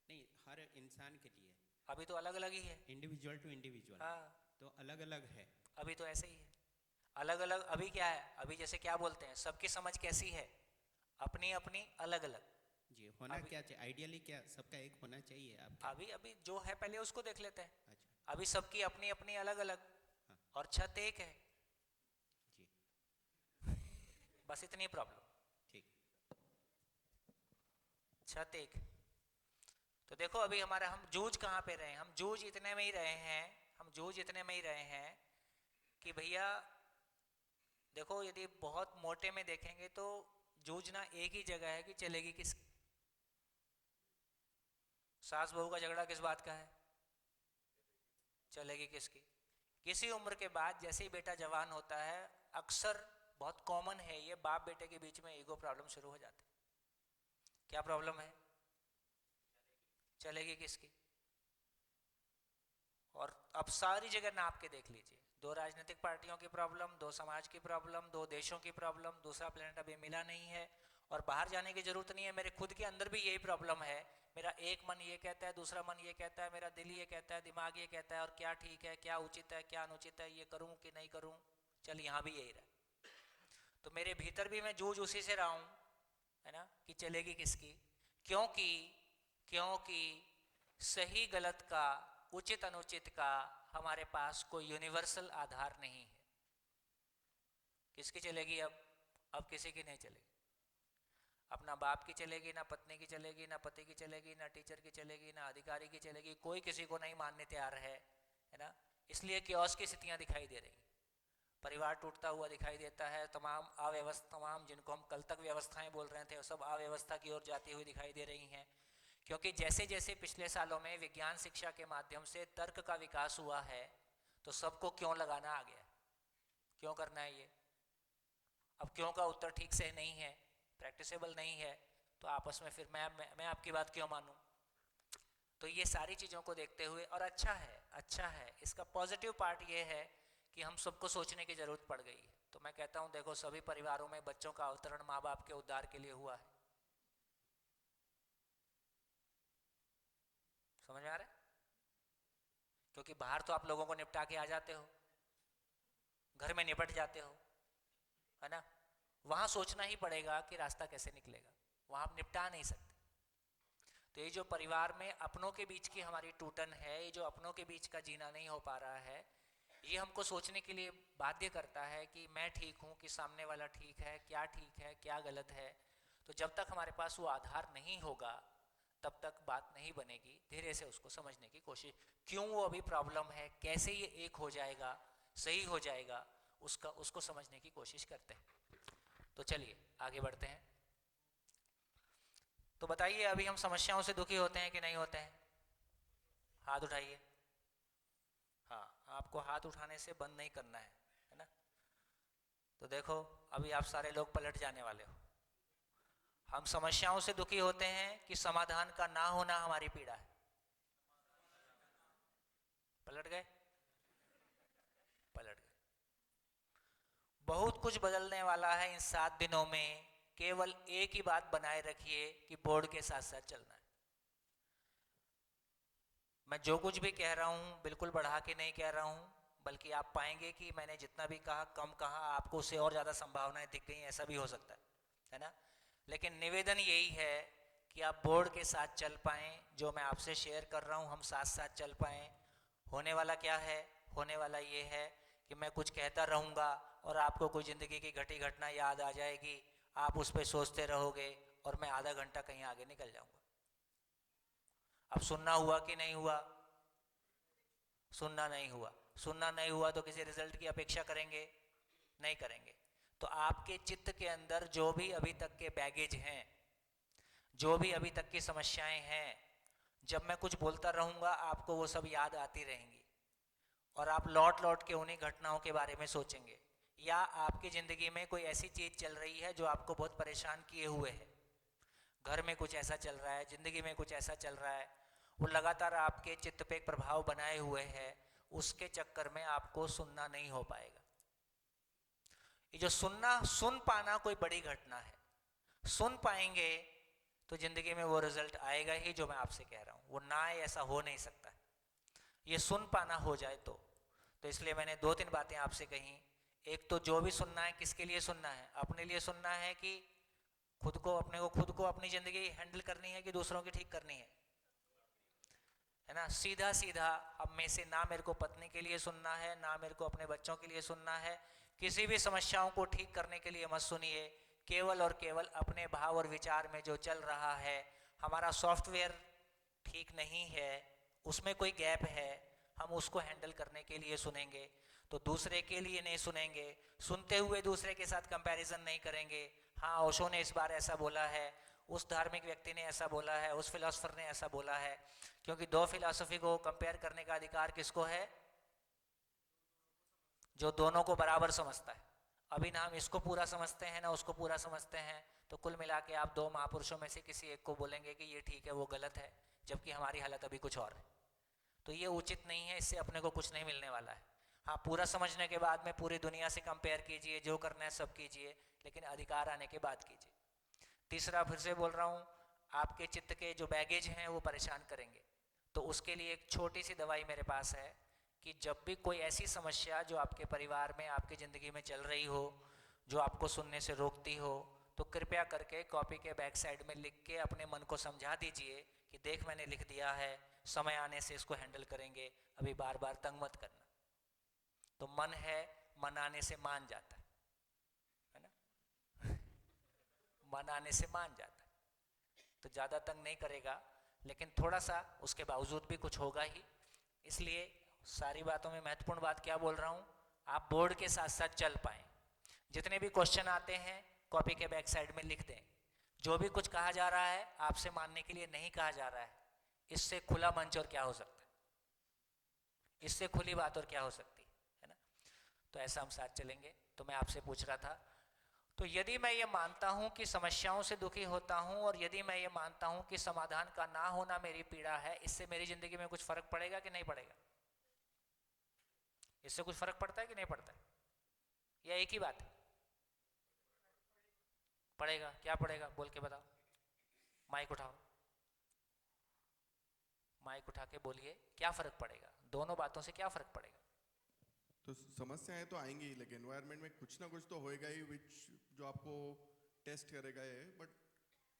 नहीं, हर इंसान के लिए अभी तो अलग अलग ही है। इंडिविजुअल टू इंडिविजुअल, हाँ, तो अलग अलग है। अभी तो ऐसे ही है, अलग अलग। अभी क्या है, अभी जैसे क्या बोलते हैं, सबकी समझ कैसी है, अपनी अपनी अलग अलग। जी, होना अभी क्या चाहिए, आइडियली क्या सबका एक होना चाहिए आपके? अभी अभी जो है पहले उसको देख लेते हैं। अच्छा, अभी सबकी अपनी अपनी अलग अलग, हाँ, और छत एक है, जी, बस इतनी प्रॉब्लम। ठीक। छत एक। तो देखो अभी हमारा, हम जूझ कहाँ पे रहे हैं, हम जूझ इतने में ही रहे हैं, हम जूझ इतने में ही रहे हैं कि भैया देखो, यदि बहुत मोटे में देखेंगे तो जूझना एक ही जगह है कि चलेगी किस। सास बहू का झगड़ा किस बात का है, चलेगी किसकी। किसी उम्र के बाद जैसे ही बेटा जवान होता है, अक्सर बहुत कॉमन है ये, बाप बेटे के बीच में ईगो प्रॉब्लम शुरू हो जाते हैं। क्या प्रॉब्लम है, चलेगी किसकी। और अब सारी जगह नाप के देख लीजिए, दो राजनीतिक पार्टियों की प्रॉब्लम, दो समाज की प्रॉब्लम, दो देशों की प्रॉब्लम, दूसरा प्लेनेट अभी मिला नहीं है, और बाहर जाने की जरूरत नहीं है। मेरे खुद के अंदर भी यही प्रॉब्लम है। मेरा एक मन ये कहता है, दूसरा मन ये कहता है, मेरा दिल ये कहता है, दिमाग ये कहता है, और क्या ठीक है, क्या उचित है, क्या अनुचित है, ये करूं कि नहीं करूं। चल यहाँ भी यही रहा, तो मेरे भीतर भी मैं जूझ उसी से रहा हूं, है ना, कि चलेगी किसकी। क्योंकि क्योंकि सही गलत का, उचित अनुचित का हमारे पास कोई यूनिवर्सल आधार नहीं है। किसकी चलेगी अब किसी की नहीं चलेगी। अपना बाप की चलेगी, ना पत्नी की चलेगी, ना पति की चलेगी, ना टीचर की चलेगी, ना अधिकारी की चलेगी, कोई किसी को नहीं मानने तैयार है ना। इसलिए क्योस की स्थितियां दिखाई दे रही, परिवार टूटता हुआ दिखाई देता है, तमाम अव्यवस्था, तमाम जिनको हम कल तक व्यवस्थाएं बोल रहे थे, सब अव्यवस्था की ओर जाती हुई दिखाई दे रही हैं। क्योंकि जैसे जैसे पिछले सालों में विज्ञान शिक्षा के माध्यम से तर्क का विकास हुआ है, तो सबको क्यों लगाना आ गया, क्यों करना है ये। अब क्यों का उत्तर ठीक से नहीं है, प्रैक्टिसेबल नहीं है, तो आपस में फिर मैं आपकी बात क्यों मानूं। तो ये सारी चीज़ों को देखते हुए, और अच्छा है इसका पॉजिटिव पार्ट ये है कि हम सबको सोचने की ज़रूरत पड़ गई है। तो मैं कहता हूँ देखो, सभी परिवारों में बच्चों का अवतरण माँ बाप के उद्धार के लिए हुआ है। समझ में आ रहा है? क्योंकि बाहर तो आप लोगों को निपटा के आ जाते हो, घर में निपट जाते हो, है ना। वहां सोचना ही पड़ेगा कि रास्ता कैसे निकलेगा, वहां आप निपटा नहीं सकते। तो ये जो परिवार में अपनों के बीच की हमारी टूटन है, ये जो अपनों के बीच का जीना नहीं हो पा रहा है, ये हमको सोचने के लिए बाध्य करता है कि मैं ठीक हूँ कि सामने वाला ठीक है, क्या ठीक है क्या गलत है। तो जब तक हमारे पास वो आधार नहीं होगा, तब तक बात नहीं बनेगी। धीरे से उसको समझने की कोशिश, क्यों वो अभी प्रॉब्लम है, कैसे ये एक हो जाएगा, सही हो जाएगा, उसको समझने की कोशिश करते हैं। तो चलिए आगे बढ़ते हैं। तो बताइए, अभी हम समस्याओं से दुखी होते हैं कि नहीं होते हैं? हाथ उठाइए। हाँ, आपको हाथ उठाने से बंद नहीं करना है ना। तो देखो, अभी आप सारे लोग पलट जाने वाले हो। हम समस्याओं से दुखी होते हैं कि समाधान का ना होना हमारी पीड़ा है? पलट गए, पलट गए। बहुत कुछ बदलने वाला है इन 7 दिनों में। केवल एक ही बात बनाए रखिए कि बोर्ड के साथ साथ चलना है। मैं जो कुछ भी कह रहा हूं बिल्कुल बढ़ा के नहीं कह रहा हूं, बल्कि आप पाएंगे कि मैंने जितना भी कहा कम कहा, आपको उससे और ज़्यादा संभावनाएं दिख गई, ऐसा भी हो सकता है ना। लेकिन निवेदन यही है कि आप बोर्ड के साथ चल पाएं। जो मैं आपसे शेयर कर रहा हूं, हम साथ साथ चल पाएं। होने वाला क्या है, होने वाला ये है कि मैं कुछ कहता रहूँगा और आपको कोई ज़िंदगी की घटी घटना याद आ जाएगी, आप उस पर सोचते रहोगे और मैं आधा घंटा कहीं आगे निकल जाऊँगा। अब सुनना हुआ कि नहीं हुआ? सुनना नहीं हुआ। सुनना नहीं हुआ तो किसी रिजल्ट की अपेक्षा करेंगे? नहीं करेंगे। तो आपके चित्त के अंदर जो भी अभी तक के बैगेज हैं, जो भी अभी तक की समस्याएं हैं, जब मैं कुछ बोलता रहूँगा आपको वो सब याद आती रहेंगी, और आप लौट लौट के उन्हीं घटनाओं के बारे में सोचेंगे। या आपकी ज़िंदगी में कोई ऐसी चीज़ चल रही है जो आपको बहुत परेशान किए हुए है, घर में कुछ ऐसा चल रहा है, ज़िंदगी में कुछ ऐसा चल रहा है, वो लगातार आपके चित्त पे एक प्रभाव बनाए हुए है। उसके चक्कर में आपको सुनना नहीं हो पाएगा। ये जो सुन पाना कोई बड़ी घटना है। सुन पाएंगे तो जिंदगी में वो रिजल्ट आएगा ही जो मैं आपसे कह रहा हूं, वो ना आए ऐसा हो नहीं सकता। ये सुन पाना हो जाए तो इसलिए मैंने 2-3 बातें आपसे कही। एक तो जो भी सुनना है किसके लिए सुनना है? अपने लिए सुनना है कि खुद को अपनी जिंदगी हैंडल करनी है कि दूसरों की ठीक करनी है ना? सीधा सीधा अब में से ना मेरे को पत्नी के लिए सुनना है, ना मेरे को अपने बच्चों के लिए सुनना है। किसी भी समस्याओं को ठीक करने के लिए मत सुनिए, केवल और केवल अपने भाव और विचार में जो चल रहा है, हमारा सॉफ्टवेयर ठीक नहीं है, उसमें कोई गैप है, हम उसको हैंडल करने के लिए सुनेंगे। तो दूसरे के लिए नहीं सुनेंगे, सुनते हुए दूसरे के साथ कंपैरिजन नहीं करेंगे। हाँ, ओशो ने इस बार ऐसा बोला है, उस धार्मिक व्यक्ति ने ऐसा बोला है, उस फिलोसोफर ने ऐसा बोला है, क्योंकि दो फिलॉसफी को कंपेयर करने का अधिकार किसको है? जो दोनों को बराबर समझता है। अभी ना हम इसको पूरा समझते हैं ना उसको पूरा समझते हैं, तो कुल मिला के आप दो महापुरुषों में से किसी एक को बोलेंगे कि ये ठीक है वो गलत है, जबकि हमारी हालत अभी कुछ और है। तो ये उचित नहीं है, इससे अपने को कुछ नहीं मिलने वाला है। हाँ, पूरा समझने के बाद में पूरी दुनिया से कंपेयर कीजिए, जो करना है सब कीजिए, लेकिन अधिकार आने के बाद कीजिए। तीसरा, फिर से बोल रहा हूँ, आपके चित्त के जो बैगेज हैं वो परेशान करेंगे। तो उसके लिए एक छोटी सी दवाई मेरे पास है कि जब भी कोई ऐसी समस्या जो आपके परिवार में, आपकी ज़िंदगी में चल रही हो, जो आपको सुनने से रोकती हो, तो कृपया करके कॉपी के बैक साइड में लिख के अपने मन को समझा दीजिए कि देख मैंने लिख दिया है, समय आने से इसको हैंडल करेंगे, अभी बार बार तंग मत करना। तो मन है, मन आने से मान जाता है ना? मन आने से मान जाता है, तो ज़्यादा तंग नहीं करेगा, लेकिन थोड़ा सा उसके बावजूद भी कुछ होगा ही। इसलिए सारी बातों में महत्वपूर्ण बात क्या बोल रहा हूँ, आप बोर्ड के साथ साथ चल पाएँ। जितने भी क्वेश्चन आते हैं कॉपी के बैक साइड में लिख दें। जो भी कुछ कहा जा रहा है आपसे मानने के लिए नहीं कहा जा रहा है। इससे खुला मंच और क्या हो सकता है? इससे खुली बात और क्या हो सकती है ना? तो ऐसा हम साथ चलेंगे। तो मैं आपसे पूछ रहा था, तो यदि मैं ये मानता हूं कि समस्याओं से दुखी होता हूं, और यदि मैं ये मानता हूं कि समाधान का ना होना मेरी पीड़ा है, इससे मेरी जिंदगी में कुछ फर्क पड़ेगा कि नहीं पड़ेगा? इससे कुछ फर्क पड़ता है कि नहीं पड़ता है? या एक ही बात है? पड़ेगा। क्या पड़ेगा बोल के बताओ। माइक उठाओ, माइक उठा के बोलिए, क्या फर्क पड़ेगा? दोनों बातों से क्या फर्क पड़ेगा? तो समस्याएं तो आएंगी, लेकिन एनवायरनमेंट में कुछ ना कुछ तो होएगा ही विच जो आपको टेस्ट करेगा ये। बट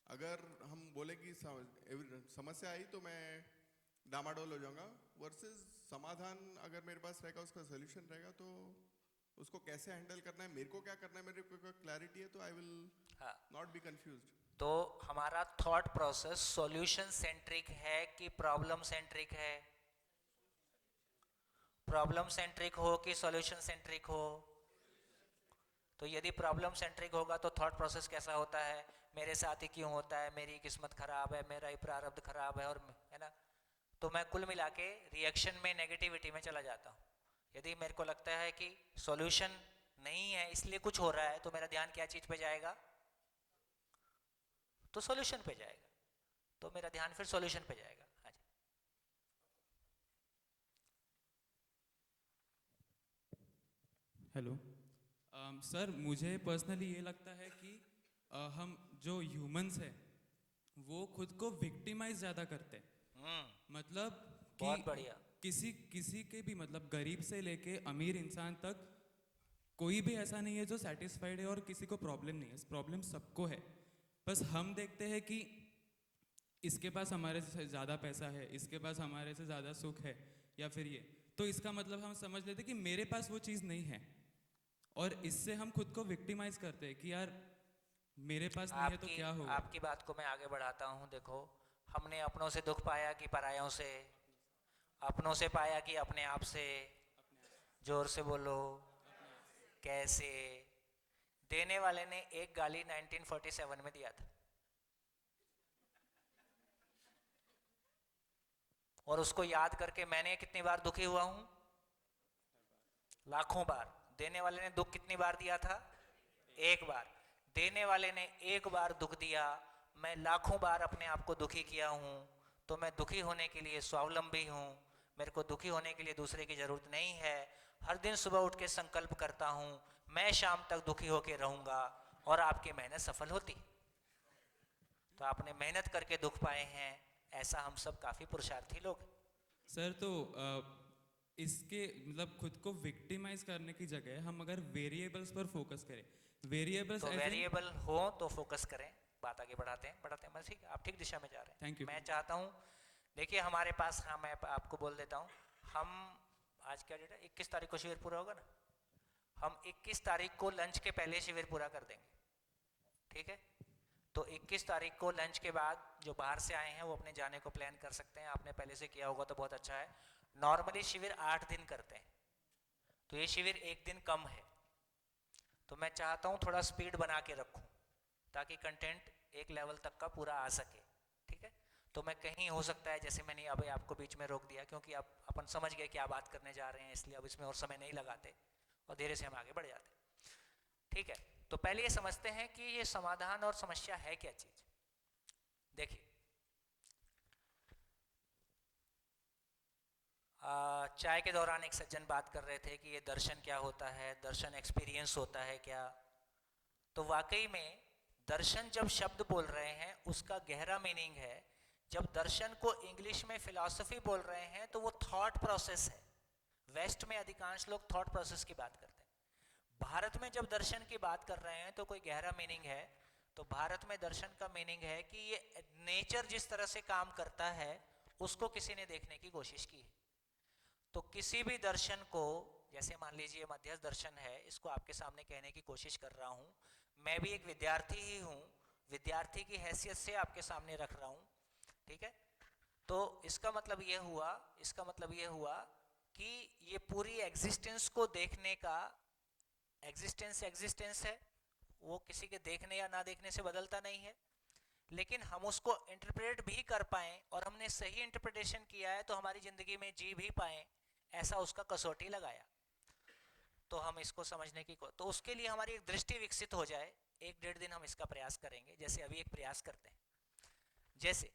अगर हम बोले कि समस्या आई तो मैं डामाडोल हो जाऊंगा, वर्सेस समाधान अगर मेरे पास रहेगा, उसका सोल्यूशन रहेगा, तो उसको कैसे हैंडल करना है, मेरे को क्या करना है, मेरे को क्लैरिटी है, तो I will not be confused. तो हमारा थॉट प्रोसेस सॉल्यूशन सेंट्रिक है कि प्रॉब्लम सेंट्रिक है? प्रॉब्लम सेंट्रिक हो कि सॉल्यूशन सेंट्रिक हो? तो यदि प्रॉब्लम सेंट्रिक होगा तो थॉट प्रोसेस कैसा होता है? मेरे साथ ही क्यों होता है, मेरी किस्मत खराब है, मेरा ही प्रारब्ध खराब है, और है ना? तो मैं कुल मिला के रिएक्शन में, नेगेटिविटी में चला जाता हूँ। यदि मेरे को लगता है कि सॉल्यूशन नहीं है इसलिए कुछ हो रहा है, तो मेरा ध्यान क्या चीज पे जाएगा? तो सॉल्यूशन पे जाएगा। तो मेरा ध्यान फिर सॉल्यूशन पे जाएगा। हाँ जी। हेलो सर, मुझे पर्सनली ये लगता है कि हम जो ह्यूमंस हैं वो खुद को विक्टिमाइज ज़्यादा करते हैं। मतलब बहुत कि बढ़िया। किसी के भी, मतलब गरीब से लेके अमीर इंसान तक, कोई भी ऐसा नहीं है जो सेटिस्फाइड है और किसी को प्रॉब्लम नहीं है। प्रॉब्लम सबको है, बस हम देखते हैं कि इसके पास हमारे से ज़्यादा पैसा है, इसके पास हमारे से ज़्यादा सुख है, या फिर ये, तो इसका मतलब हम समझ लेते हैं कि मेरे पास वो चीज़ नहीं है, और इससे हम खुद को विक्टिमाइज करते हैं कि यार मेरे पास नहीं है तो क्या होगा। आपकी बात को मैं आगे बढ़ाता हूँ। देखो, हमने अपनों से दुख पाया कि परायों से? अपनों से पाया कि अपने आप से? जोर से बोलो। कैसे? देने वाले ने एक गाली 1947 में दिया था, और उसको याद करके मैंने कितनी बार दुखी हुआ हूं? लाखों बार। देने वाले ने दुख कितनी बार दिया था? एक बार। देने वाले ने एक बार दुख दिया, मैं लाखों बार अपने आप को दुखी किया हूं। तो मैं दुखी होने के लिए स्वावलंबी हूं, मेरे को दुखी होने के लिए दूसरे की ज़रूरत नहीं है, हर दिन सुबह उठ के संकल्प करता हूँ मैं शाम तक दुखी होकर रहूँगा, और आपकी मेहनत सफल होती। तो आपने मेहनत करके दुख पाए हैं, ऐसा हम सब काफ़ी पुरुषार्थी लोग हैं। सर तो इसके मतलब खुद को विक्टिमाइज करने की जगह हम अगर वेरिएबल्स पर फोकस करें, वेरिएबल्स तो वेरिएबल हो तो फोकस करें, बात आगे बढ़ाते हैं बस ठीक है, आप ठीक दिशा में जा रहे हैं। Thank you. मैं चाहता हूँ, देखिए हमारे पास, हाँ मैं आपको बोल देता हूँ, हम आज क्या डेट है, 21 तारीख को शिविर पूरा होगा ना, हम 21 तारीख को लंच के पहले शिविर पूरा कर देंगे, ठीक है। तो 21 तारीख को लंच के बाद जो बाहर से आए हैं वो अपने जाने को प्लान कर सकते हैं, आपने पहले से किया होगा तो बहुत अच्छा है। नॉर्मली शिविर 8 दिन करते हैं, तो ये शिविर 1 दिन कम है, तो मैं चाहता हूँ थोड़ा स्पीड बना के रखूँ ताकि कंटेंट एक लेवल तक का पूरा आ सके, ठीक है। तो मैं कहीं हो सकता है, जैसे मैंने अभी आपको बीच में रोक दिया क्योंकि आप अपन समझ गए क्या बात करने जा रहे हैं, इसलिए अब इसमें और समय नहीं लगाते और धीरे से हम आगे बढ़ जाते, ठीक है। तो पहले ये समझते हैं कि ये समाधान और समस्या है क्या चीज। देखिए चाय के दौरान एक सज्जन बात कर रहे थे कि ये दर्शन क्या होता है, दर्शन एक्सपीरियंस होता है क्या। तो वाकई में दर्शन जब शब्द बोल रहे हैं उसका गहरा मीनिंग है, जब दर्शन को इंग्लिश में फिलॉसफी बोल रहे हैं तो वो थॉट प्रोसेस है। वेस्ट में अधिकांश लोग थॉट प्रोसेस की बात करते हैं, भारत में जब दर्शन की बात कर रहे हैं तो कोई गहरा मीनिंग है। तो भारत में दर्शन का मीनिंग है कि ये नेचर जिस तरह से काम करता है उसको किसी ने देखने की कोशिश की है। तो किसी भी दर्शन को, जैसे मान लीजिए मध्यस्थ दर्शन है, इसको आपके सामने कहने की कोशिश कर रहा हूँ, मैं भी एक विद्यार्थी ही हूँ, विद्यार्थी की हैसियत से आपके सामने रख रहा हूँ, ठीक है। तो इसका मतलब ये हुआ कि ये पूरी एग्जिस्टेंस को देखने का, एग्जिस्टेंस है, वो किसी के देखने या ना देखने से बदलता नहीं है, लेकिन हम उसको इंटरप्रेट भी कर पाएं और हमने सही इंटरप्रिटेशन किया है तो हमारी जिंदगी में जी भी पाएं, ऐसा उसका कसौटी लगाया। तो हम इसको समझने की तो उसके लिए हमारी एक दृष्टि विकसित हो जाए, 1-1.5 दिन हम इसका प्रयास करेंगे। जैसे अभी एक प्रयास करते हैं, जैसे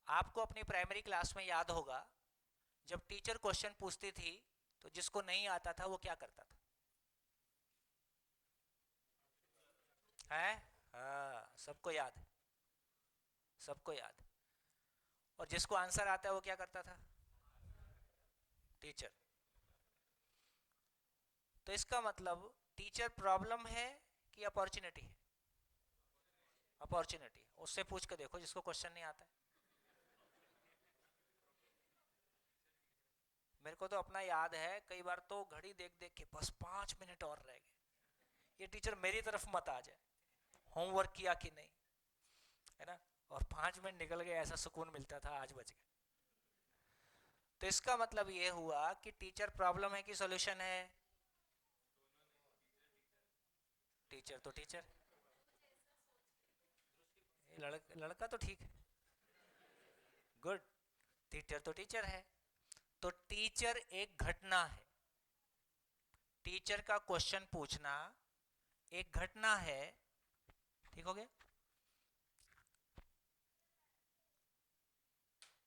आपको अपनी प्राइमरी क्लास में याद होगा जब टीचर क्वेश्चन पूछती थी तो जिसको नहीं आता था वो क्या करता था, है? हाँ, सबको याद है, सबको याद। और जिसको आंसर आता है वो क्या करता था, टीचर। तो इसका मतलब टीचर प्रॉब्लम है कि अपॉर्चुनिटी है? अपॉर्चुनिटी। उससे पूछ के देखो जिसको क्वेश्चन नहीं आता है। मेरे को तो अपना याद है, कई बार तो घड़ी देख देख के बस 5 मिनट और रह गए, ये टीचर मेरी तरफ मत आ जाए, होमवर्क किया कि नहीं, है ना। और 5 मिनट निकल गए, ऐसा सुकून मिलता था, आज बच गए। तो इसका मतलब ये हुआ कि टीचर प्रॉब्लम है कि सॉल्यूशन है? टीचर तो टीचर, लड़का तो ठीक है, गुड, टीचर तो टीचर है। तो टीचर एक घटना है, टीचर का क्वेश्चन पूछना एक घटना है, ठीक हो गया।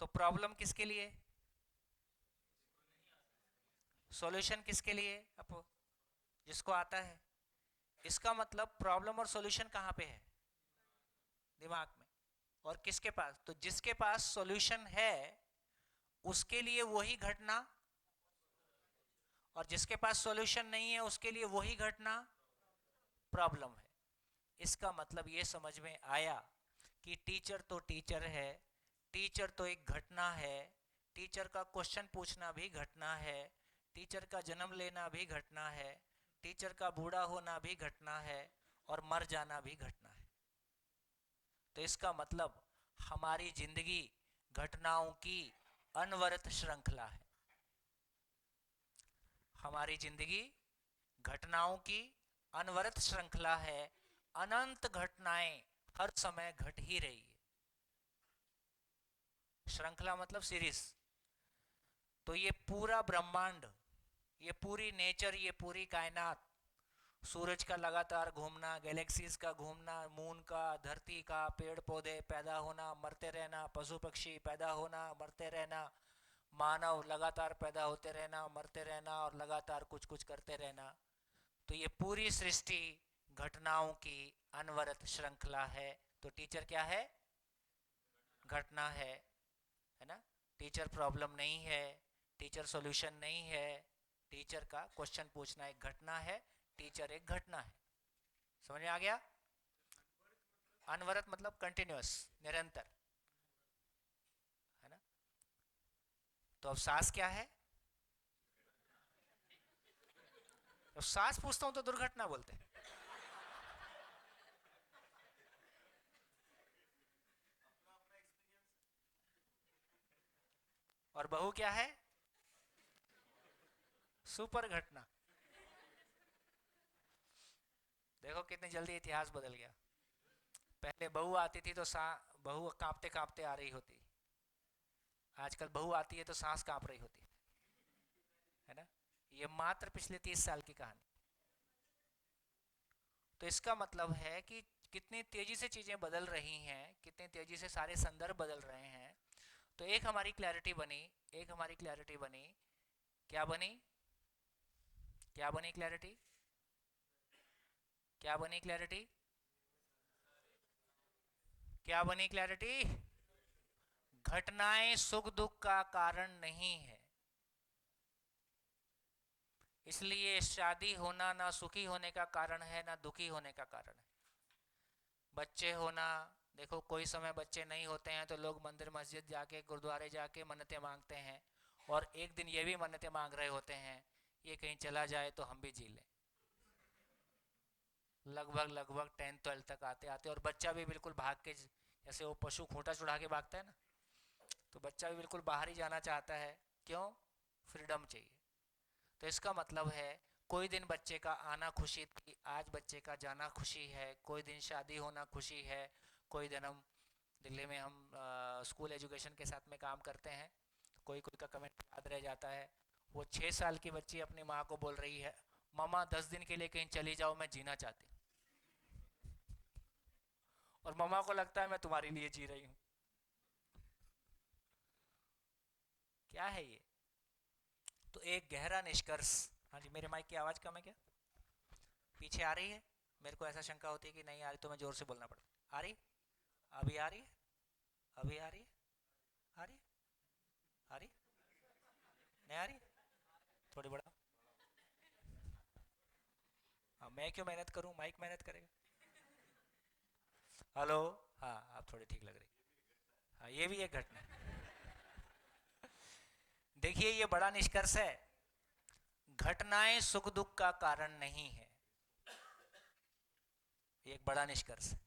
तो प्रॉब्लम किसके लिए, सॉल्यूशन किसके लिए, अब जिसको आता है। इसका मतलब प्रॉब्लम और सॉल्यूशन कहां पे है, दिमाग में। और किसके पास, तो जिसके पास सॉल्यूशन है उसके लिए वही घटना, और जिसके पास सॉल्यूशन नहीं है उसके लिए वही घटना प्रॉब्लम है। इसका मतलब ये समझ में आया कि टीचर तो टीचर है, टीचर तो एक घटना है, टीचर का क्वेश्चन पूछना भी घटना है, टीचर का जन्म लेना भी घटना है, टीचर का बूढ़ा होना भी घटना है, और मर जाना भी घटना है। तो इसका मतलब हमारी जिंदगी घटनाओं की अनवरत श्रृंखला है। हमारी जिंदगी घटनाओं की अनवरत श्रृंखला है, अनंत घटनाएं हर समय घट ही रही है। श्रृंखला मतलब सीरीज। तो ये पूरा ब्रह्मांड, ये पूरी नेचर, ये पूरी कायनात, सूरज का लगातार घूमना, गैलेक्सीज का घूमना, मून का, धरती का, पेड़ पौधे पैदा होना मरते रहना, पशु पक्षी पैदा होना मरते रहना, मानव लगातार पैदा होते रहना, मरते रहना और लगातार कुछ कुछ करते रहना। तो ये पूरी सृष्टि घटनाओं की अनवरत श्रृंखला है। तो टीचर क्या है? घटना है ना? टीचर प्रॉब्लम नहीं है, टीचर सॉल्यूशन नहीं है। टीचर का क्वेश्चन पूछना एक घटना है, टीचर एक घटना है। समझ में आ गया? अनवरत मतलब कंटिन्यूअस, निरंतर, है ना? तो अब सास क्या है? तो सास पूछता हूं तो दुर्घटना बोलते हैं। और बहू क्या है? सुपर घटना। देखो कितनी जल्दी इतिहास बदल गया। पहले बहू आती थी तो बहू कांपते कांपते आ रही होती, आजकल बहू आती है तो सांस कांप रही होती है ना? ये मात्र पिछले 30 साल की कहानी। तो इसका मतलब है कि कितनी तेजी से चीजें बदल रही हैं, कितनी तेजी से सारे संदर्भ बदल रहे हैं। तो एक हमारी क्लैरिटी बनी, एक हमारी क्लैरिटी बनी। क्या बनी? क्या बनी क्लैरिटी? क्या बनी क्लैरिटी? क्या बनी क्लैरिटी? घटनाएं सुख दुख का कारण नहीं है। इसलिए शादी होना ना सुखी होने का कारण है, ना दुखी होने का कारण है। बच्चे होना, देखो कोई समय बच्चे नहीं होते हैं तो लोग मंदिर मस्जिद जाके, गुरुद्वारे जाके मन्नतें मांगते हैं, और एक दिन ये भी मन्नतें मांग रहे होते हैं ये कहीं चला जाए तो हम भी जी लें। लगभग 10-12 तक आते आते, और बच्चा भी बिल्कुल भाग के, जैसे वो पशु खूंटा चढ़ा के भागता है ना, तो बच्चा भी बिल्कुल बाहर ही जाना चाहता है। क्यों? फ्रीडम चाहिए। तो इसका मतलब है कोई दिन बच्चे का आना खुशी थी, आज बच्चे का जाना खुशी है। कोई दिन शादी होना खुशी है, कोई दिन हम दिल्ली में हम स्कूल एजुकेशन के साथ में काम करते हैं, कोई कोई का कमेंट याद रह जाता है। वो 6 साल की बच्ची अपनी माँ को बोल रही है, मामा 10 दिन के लिए कहीं चली जाओ, मैं जीना चाहती हूँ। और मामा को लगता है मैं तुम्हारे लिए जी रही हूँ। क्या है ये? तो एक गहरा निष्कर्ष। हाँ जी, मेरे माइक की आवाज़ कम है क्या? पीछे आ रही है? मेरे को ऐसा शंका होती है कि नहीं आ रही तो मैं जोर से बोलना पड़ता। आ रही? अभी आ रही है? अभी आ रही है? आ रही? आ रही? नहीं आ रही? थोड़ी बड़ा। हाँ, मैं क्यों मेहनत करूं, माइक मेहनत करेगा। हेलो? हाँ, आप थोड़ी ठीक लग रही। हाँ, ये भी एक घटना है। देखिए ये बड़ा निष्कर्ष है, घटनाएं सुख दुख का कारण नहीं है। एक बड़ा निष्कर्ष है।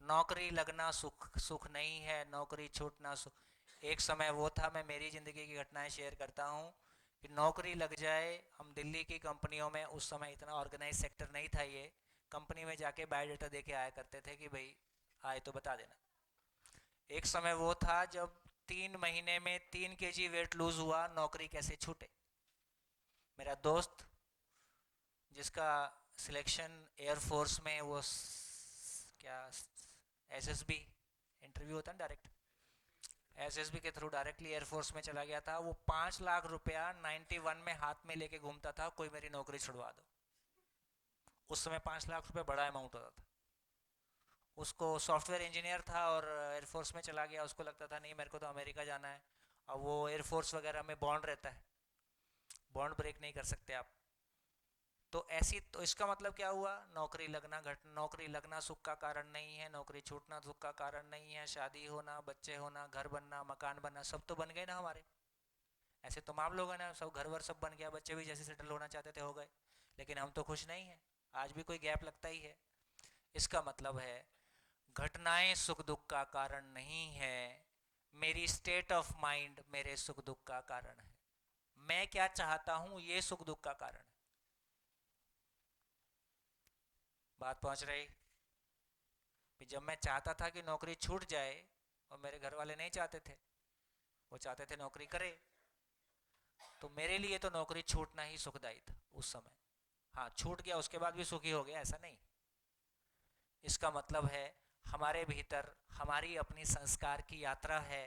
नौकरी लगना सुख नहीं है, नौकरी छूटना सुख। एक समय वो था, मैं मेरी जिंदगी की घटनाएं शेयर करता हूँ, कि नौकरी लग जाए। हम दिल्ली की कंपनियों में, उस समय इतना ऑर्गेनाइज सेक्टर नहीं था ये, कंपनी में जाके बायोडाटा दे के आया करते थे कि भाई आए तो बता देना। एक समय वो था जब 3 महीने में 3 kg वेट लूज हुआ, नौकरी कैसे छूटे। मेरा दोस्त जिसका सिलेक्शन एयरफोर्स में, वो क्या एसएसबी इंटरव्यू होता है डायरेक्ट, एसएसबी के थ्रू डायरेक्टली एयरफोर्स में चला गया था। वो 5 लाख रुपया 91 में हाथ में लेके घूमता था, कोई मेरी नौकरी छुड़वा दो। उस समय 5 लाख रुपया बड़ा अमाउंट होता था। उसको सॉफ्टवेयर इंजीनियर था और एयरफोर्स में चला गया। उसको लगता था नहीं मेरे को तो अमेरिका जाना है। अब वो एयरफोर्स वगैरह में बॉन्ड रहता है, बॉन्ड ब्रेक नहीं कर सकते आप। तो ऐसी, तो इसका मतलब क्या हुआ? नौकरी लगना सुख का कारण नहीं है, नौकरी छूटना सुख का कारण नहीं है। शादी होना, बच्चे होना, घर बनना, मकान बनना, सब तो बन गए ना हमारे। ऐसे तमाम लोग हैं ना, सब घर वर सब बन गया, बच्चे भी जैसे सेटल होना चाहते थे हो गए, लेकिन हम तो खुश नहीं हैं। आज भी कोई गैप लगता ही है। इसका मतलब है घटनाएं सुख दुख का कारण नहीं है, मेरी स्टेट ऑफ माइंड मेरे सुख दुख का कारण है। मैं क्या चाहता हूं ये सुख दुख का कारण है। बात पहुंच रही? जब मैं चाहता था कि नौकरी छूट जाए, और मेरे घर वाले नहीं चाहते थे, वो चाहते थे नौकरी करे, तो मेरे लिए तो नौकरी छूटना ही सुखदायी था उस समय। हाँ, छूट गया उसके बाद भी सुखी हो गया, ऐसा नहीं। इसका मतलब है हमारे भीतर हमारी अपनी संस्कार की यात्रा है,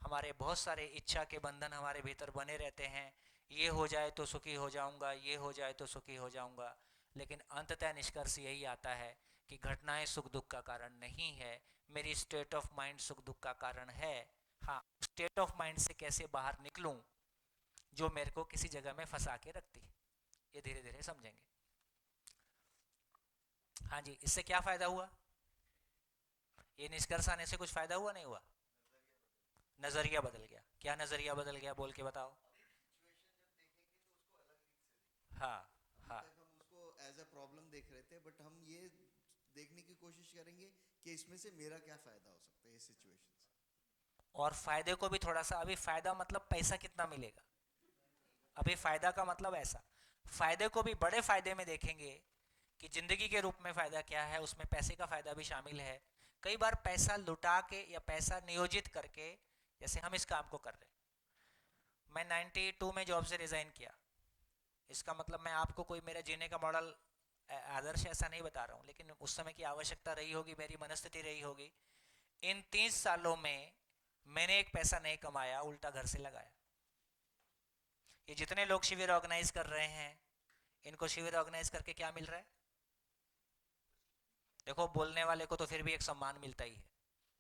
हमारे बहुत सारे इच्छा के बंधन हमारे भीतर बने रहते हैं, ये हो जाए तो सुखी हो जाऊंगा, ये हो जाए तो सुखी हो जाऊंगा। लेकिन अंततः निष्कर्ष यही आता है कि घटनाएं सुख दुख का कारण नहीं है, मेरी स्टेट ऑफ माइंड सुख दुख का कारण है। हाँ, स्टेट ऑफ माइंड से कैसे बाहर निकलूं जो मेरे को किसी जगह में फंसा के रखती है, ये धीरे धीरे समझेंगे। हाँ जी, इससे क्या फायदा हुआ? ये निष्कर्ष आने से कुछ फायदा हुआ नहीं हुआ? नजरिया बदल गया। क्या नजरिया बदल गया, बोल के बताओ। हाँ हाँ, तक हम उसको एज अ प्रॉब्लम देख रहे थे, बट हम ये देखने की कोशिश करेंगे कि इसमें से मेरा क्या फायदा हो सकता है इस सिचुएशन से। और फायदे को भी थोड़ा सा, अभी फायदा मतलब पैसा कितना मिलेगा, अभी फायदा का मतलब ऐसा, फायदे को भी बड़े फायदे में देखेंगे कि जिंदगी के रूप में फायदा क्या है, उसमें पैसे का फायदा भी शामिल है। कई बार पैसा लुटा के या पैसा नियोजित करके, जैसे हम इस काम को कर रहे हैं, मैं 92 में जॉब से रिजाइन किया, इसका मतलब मैं आपको कोई मेरा जीने का मॉडल आदर्श ऐसा नहीं बता रहा हूँ, लेकिन उस समय की आवश्यकता रही होगी, मेरी मनस्थिति रही होगी। इन 30 सालों में मैंने एक पैसा नहीं कमाया, उल्टा घर से लगाया। ये जितने लोग शिविर ऑर्गेनाइज कर रहे हैं, इनको शिविर ऑर्गेनाइज करके क्या मिल रहा है? देखो, बोलने वाले को तो फिर भी एक सम्मान मिलता ही है,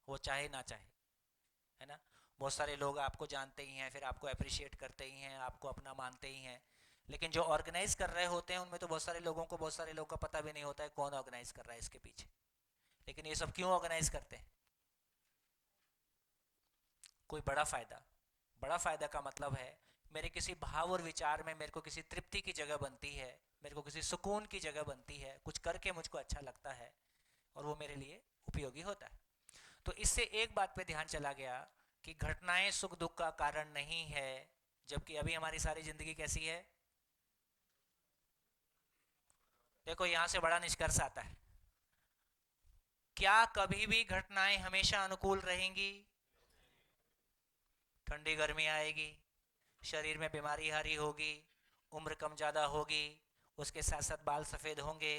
वो चाहे ना चाहे, है ना। बहुत सारे लोग आपको जानते ही हैं, फिर आपको अप्रिशिएट करते ही हैं, आपको अपना मानते ही हैं। लेकिन जो ऑर्गेनाइज कर रहे होते हैं उनमें तो बहुत सारे लोगों का पता भी नहीं होता है कौन ऑर्गेनाइज कर रहा है इसके पीछे। लेकिन ये सब क्यों ऑर्गेनाइज करते हैं? कोई बड़ा फायदा का मतलब है मेरे किसी भाव और विचार में मेरे को किसी तृप्ति की जगह बनती है, मेरे को किसी सुकून की जगह बनती है, कुछ करके मुझको अच्छा लगता है और वो मेरे लिए उपयोगी होता है। तो इससे एक बात पे ध्यान चला गया कि घटनाएं सुख दुख का कारण नहीं है, जबकि अभी हमारी सारी जिंदगी कैसी है। देखो, यहां से बड़ा निष्कर्ष आता है, क्या कभी भी घटनाएं हमेशा अनुकूल रहेंगी? ठंडी गर्मी आएगी, शरीर में बीमारी हारी होगी, उम्र कम ज़्यादा होगी, उसके साथ साथ बाल सफ़ेद होंगे,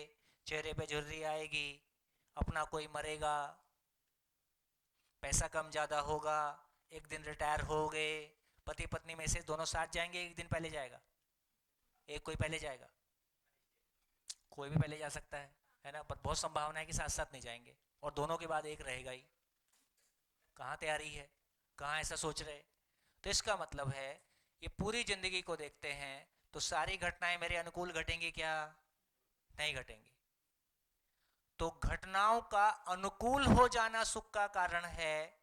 चेहरे पे झुर्री आएगी, अपना कोई मरेगा, पैसा कम ज़्यादा होगा, एक दिन रिटायर हो गए, पति पत्नी में से दोनों साथ जाएंगे, एक दिन पहले जाएगा, एक कोई पहले जाएगा, कोई भी पहले जा सकता है ना, पर बहुत संभावना है कि साथ साथ नहीं जाएंगे और दोनों के बाद एक रहेगा ही। कहाँ तैयारी है, कहाँ ऐसा सोच रहे? तो इसका मतलब है ये पूरी जिंदगी को देखते हैं तो सारी घटनाएं मेरे अनुकूल घटेंगी क्या? नहीं घटेंगी। तो घटनाओं का अनुकूल हो जाना सुख का कारण है।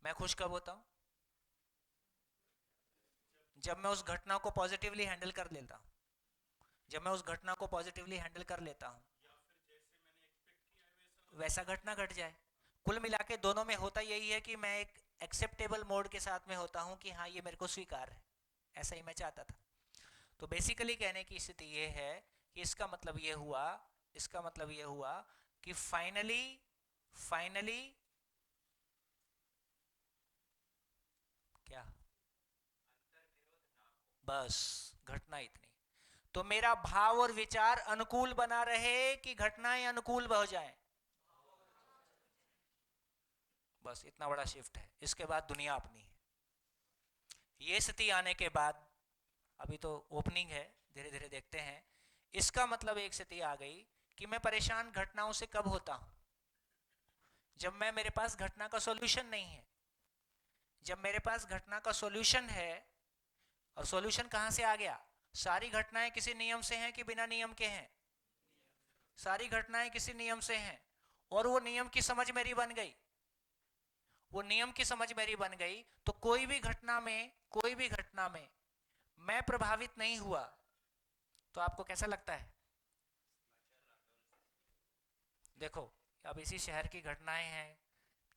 मैं खुश कब होता हूं? जब मैं उस घटना को पॉजिटिवली हैंडल कर लेता हूं, जब मैं उस घटना को पॉजिटिवली हैंडल कर लेता हूं, वैसा घटना घट जाए। कुल मिला के दोनों में होता यही है कि मैं एक एक्सेप्टेबल मोड के साथ में होता हूं कि हाँ, ये मेरे को स्वीकार है, ऐसा ही मैं चाहता था। तो बेसिकली कहने की स्थिति ये है कि इसका मतलब ये हुआ कि फाइनली क्या, बस घटना इतनी। तो मेरा भाव और विचार अनुकूल बना रहे कि घटनाएं अनुकूल हो जाएं, बस इतना बड़ा शिफ्ट है। इसके बाद दुनिया अपनी है। ये स्थिति आने के बाद, अभी तो ओपनिंग है, धीरे धीरे देखते हैं। इसका मतलब एक स्थिति आ गई कि मैं परेशान घटनाओं से कब होता हूं? जब मेरे पास घटना का सॉल्यूशन नहीं है। जब मेरे पास घटना का सॉल्यूशन है, और सॉल्यूशन कहां से आ गया? सारी घटनाएं किसी नियम से हैं कि बिना नियम के हैं? सारी घटनाएं किसी नियम से हैं, और वो नियम की समझ मेरी बन गई। वो नियम की समझ मेरी बन गई तो कोई भी घटना में मैं प्रभावित नहीं हुआ तो आपको कैसा लगता है? देखो, अब इसी शहर की घटनाएं हैं,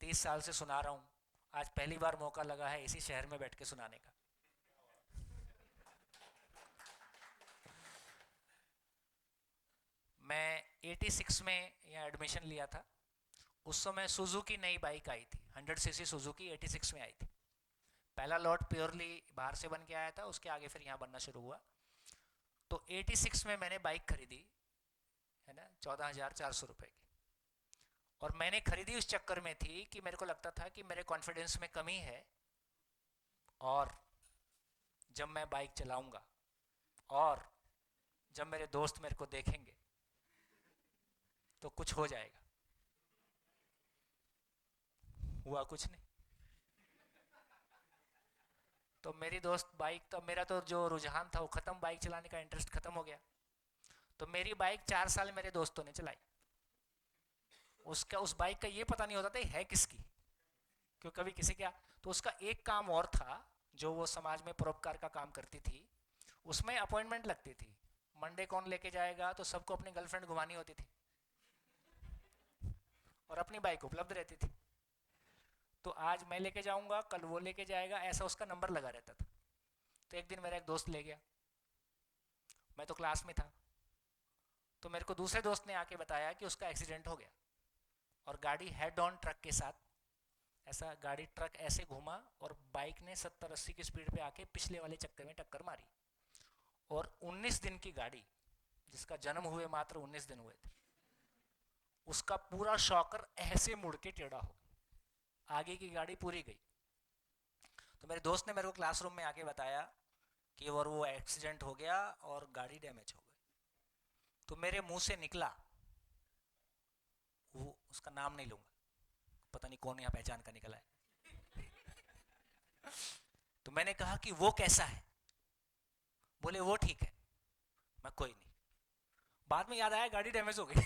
30 साल से सुना रहा हूं, आज पहली बार मौका लगा है इसी शहर में बैठ के सुनाने का। मैं 86 में यहाँ एडमिशन लिया था। उस समय सुजुकी नई बाइक आई थी, 100cc सुजुकी 86 में आई थी। पहला लॉट प्योरली बाहर से बन के आया था, उसके आगे फिर यहाँ बनना शुरू हुआ। तो 86 में मैंने बाइक खरीदी, है ना, 14,400 रुपए की। और मैंने खरीदी उस चक्कर में थी कि मेरे को लगता था कि मेरे कॉन्फिडेंस में कमी है, और जब मैं बाइक चलाऊंगा और जब मेरे दोस्त मेरे को देखेंगे तो कुछ हो जाएगा। हुआ कुछ नहीं। तो मेरी दोस्त बाइक, तो मेरा तो जो रुझान था वो खत्म, बाइक चलाने का इंटरेस्ट खत्म हो गया। तो मेरी बाइक 4 साल मेरे दोस्तों ने चलाई। उस बाइक का ये पता नहीं होता था है किसकी, क्यों कभी किसी क्या। तो उसका एक काम और था जो वो समाज में परोपकार का काम करती थी, उसमें अपॉइंटमेंट लगती थी। मंडे कौन लेके जाएगा, तो सबको अपनी गर्लफ्रेंड घुमानी होती थी और अपनी बाइक उपलब्ध रहती थी। तो आज मैं लेके जाऊंगा, कल वो लेके जाएगा, ऐसा उसका नंबर लगा रहता था। तो एक दिन मेरा एक दोस्त ले गया, मैं तो क्लास में था। तो मेरे को दूसरे दोस्त ने आके बताया कि उसका एक्सीडेंट हो गया और गाड़ी हेड ऑन ट्रक के साथ, ऐसा गाड़ी ट्रक ऐसे घूमा और बाइक ने 70-80 की स्पीड पे आके पिछले वाले चक्कर में टक्कर मारी। और 19 दिन की गाड़ी, जिसका जन्म हुए मात्र 19 दिन हुए थे, उसका पूरा शॉकर ऐसे मुड़ के टेढ़ा हो, आगे की गाड़ी पूरी गई। तो मेरे दोस्त ने मेरे को क्लासरूम में आके बताया कि और वो एक्सीडेंट हो गया और गाड़ी डैमेज हो गई। तो मेरे मुंह से निकला, वो उसका नाम नहीं लूंगा, पता नहीं कौन यहाँ पहचान का निकला है। तो मैंने कहा कि वो कैसा है? बोले वो ठीक है। मैं कोई नहीं। बाद में याद आया गाड़ी डैमेज हो गई।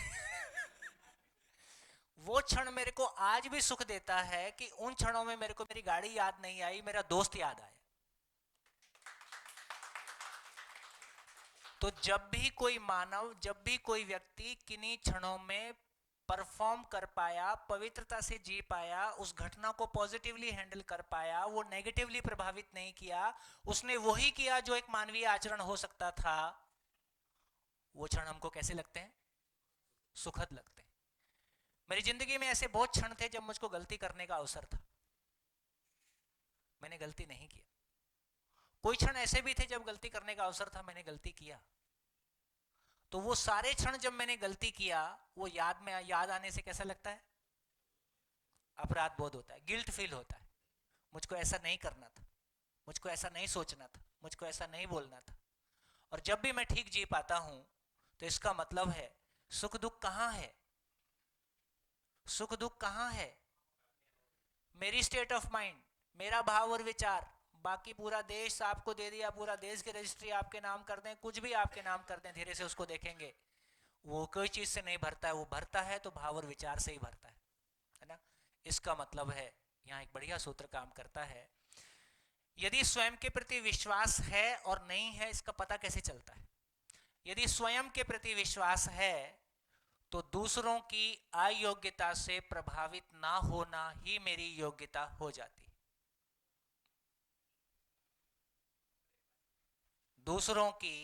वो क्षण मेरे को आज भी सुख देता है कि उन क्षणों में मेरे को मेरी गाड़ी याद नहीं आई, मेरा दोस्त याद आया। तो जब भी कोई मानव, जब भी कोई व्यक्ति किन्हीं क्षणों में परफॉर्म कर पाया, पवित्रता से जी पाया, उस घटना को पॉजिटिवली हैंडल कर पाया, वो नेगेटिवली प्रभावित नहीं किया, उसने वही किया जो एक मानवीय आचरण हो सकता था, वो क्षण हमको कैसे लगते हैं? सुखद लगते हैं। मेरी जिंदगी में ऐसे बहुत क्षण थे जब मुझको गलती करने का अवसर था, मैंने गलती नहीं किया। कोई क्षण ऐसे भी थे जब गलती करने का अवसर था, मैंने गलती किया। तो वो सारे क्षण जब मैंने गलती किया, वो याद आने से कैसा लगता है? अपराध बोध होता है, गिल्ट फील होता है। मुझको ऐसा नहीं करना था, मुझको ऐसा नहीं सोचना था, मुझको ऐसा नहीं बोलना था। और जब भी मैं ठीक जी पाता हूं तो इसका मतलब है सुख दुख कहां है? सुख दुख कहां है? मेरी स्टेट ऑफ माइंड, मेरा भाव और विचार। बाकी पूरा देश आपको दे दिया, पूरा देश की रजिस्ट्री आपके नाम कर दें, कुछ भी आपके नाम कर दें, धीरे से उसको देखेंगे, वो कोई चीज से नहीं भरता है। वो भरता है तो भाव और विचार से ही भरता है ना। इसका मतलब है, यहाँ एक बढ़िया सूत्र काम करता है, यदि स्वयं के प्रति विश्वास है और नहीं है, इसका पता कैसे चलता है? यदि स्वयं के प्रति विश्वास है तो दूसरों की अयोग्यता से प्रभावित ना होना ही मेरी योग्यता हो जाती। दूसरों की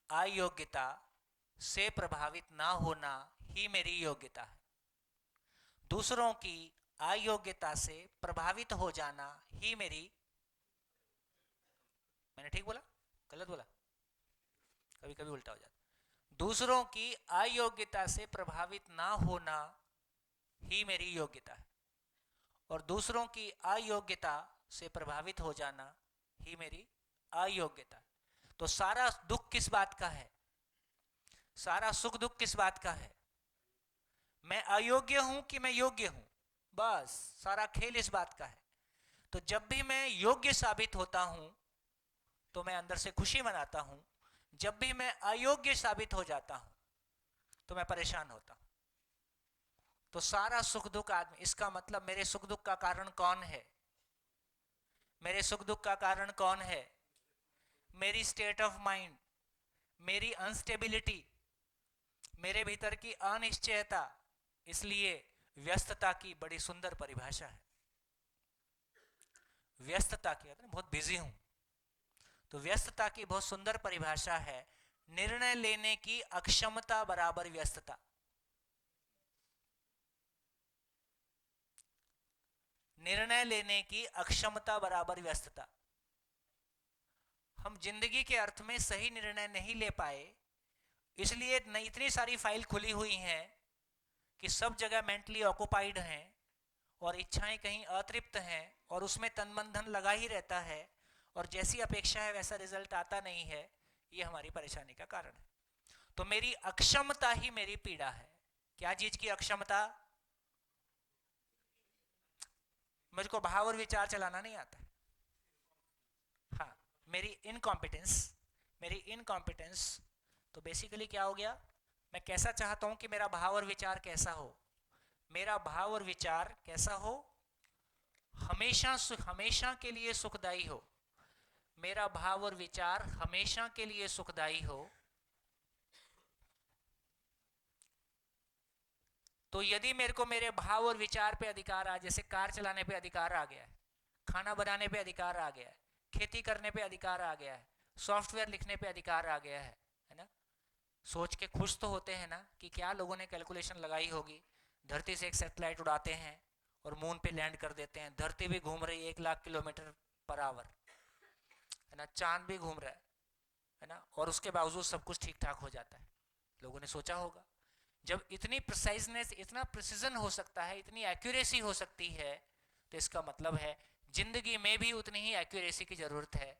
अयोग्यता से प्रभावित ना होना ही मेरी योग्यता है। दूसरों की अयोग्यता से प्रभावित हो जाना ही मेरी, मैंने ठीक बोला गलत बोला? कभी कभी उल्टा हो जाता। दूसरों की अयोग्यता से प्रभावित ना होना ही मेरी योग्यता है, और दूसरों की अयोग्यता से प्रभावित हो जाना ही मेरी अयोग्यता है। तो सारा दुख किस बात का है? सारा सुख दुख किस बात का है? मैं अयोग्य हूं कि मैं योग्य हूं? बस सारा खेल इस बात का है। तो जब भी मैं योग्य साबित होता हूं तो मैं अंदर से खुशी मनाता हूं, जब भी मैं अयोग्य साबित हो जाता हूं तो मैं परेशान होता हूं। तो सारा सुख दुख आदमी, इसका मतलब मेरे सुख दुख का कारण कौन है? मेरे सुख दुख का कारण कौन है? मेरी स्टेट ऑफ माइंड, मेरी अनस्टेबिलिटी, मेरे भीतर की अनिश्चयता। इसलिए व्यस्तता की बड़ी सुंदर परिभाषा है। व्यस्तता की, बहुत बिजी हूं, तो व्यस्तता की बहुत सुंदर परिभाषा है, निर्णय लेने की अक्षमता बराबर व्यस्तता। निर्णय लेने की अक्षमता बराबर व्यस्तता। हम जिंदगी के अर्थ में सही निर्णय नहीं ले पाए, इसलिए इतनी सारी फाइल खुली हुई हैं कि सब जगह मेंटली ऑक्युपाइड हैं और इच्छाएं कहीं अतृप्त हैं और उसमें तन मन धन लगा ही रहता है और जैसी अपेक्षा है वैसा रिजल्ट आता नहीं है, ये हमारी परेशानी का कारण है। तो मेरी अक्षमता ही मेरी पीड़ा है। क्या चीज की अक्षमता? मुझको भाव और विचार चलाना नहीं आता। हाँ, मेरी इनकॉम्पिटेंस। तो बेसिकली क्या हो गया, मैं कैसा चाहता हूं कि मेरा भाव और विचार कैसा हो? मेरा भाव और विचार कैसा हो? हमेशा के लिए सुखदायी हो। मेरा भाव और विचार हमेशा के लिए सुखदायी हो। तो यदि मेरे को मेरे भाव और विचार पे अधिकार आ, जैसे कार चलाने पे अधिकार आ गया है, खाना बनाने पे अधिकार आ गया है, खेती करने पे अधिकार आ गया है, सॉफ्टवेयर लिखने पे अधिकार आ गया है ना? सोच के खुश तो होते हैं ना कि क्या लोगों ने कैलकुलेशन लगाई होगी, धरती से एक सैटेलाइट उड़ाते हैं और मून पे लैंड कर देते हैं, धरती भी घूम रही है 1,00,000 किलोमीटर पर आवर, है ना? चांद भी घूम रहा है ना? और उसके बावजूद सब कुछ ठीक ठाक हो जाता है। लोगों ने सोचा होगा, जब इतनी प्रिसाइजनेस, इतना प्रिसीजन हो सकता है, इतनी एक्यूरेसी हो सकती है, तो इसका मतलब है जिंदगी में भी उतनी ही एक्यूरेसी की जरूरत है।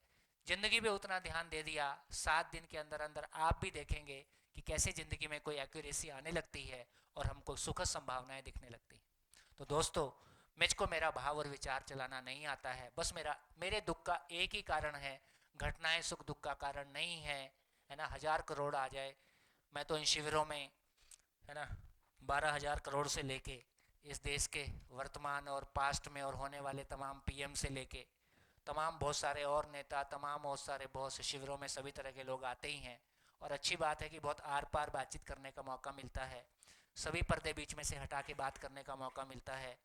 जिंदगी पे उतना ध्यान दे दिया, 7 दिन के अंदर अंदर आप भी देखेंगे कि कैसे जिंदगी में कोई एक्यूरेसी आने लगती है और हमको सुखद संभावनाएं दिखने लगती हैं। तो दोस्तों, मुझको मेरा भाव और विचार चलाना नहीं आता है। बस मेरे दुख का एक ही कारण है, घटनाएं सुख दुख का कारण नहीं है ना? 1000 करोड़ आ जाए, मैं तो इन शिविरों में, है ना, 12,000 करोड़ से लेके इस देश के वर्तमान और पास्ट में और होने वाले तमाम पीएम से लेके तमाम बहुत सारे और नेता, तमाम बहुत से शिविरों में सभी तरह के लोग आते ही हैं। और अच्छी बात है कि बहुत आर पार बातचीत करने का मौका मिलता है, सभी पर्दे बीच में से हटा के बात करने का मौका मिलता है।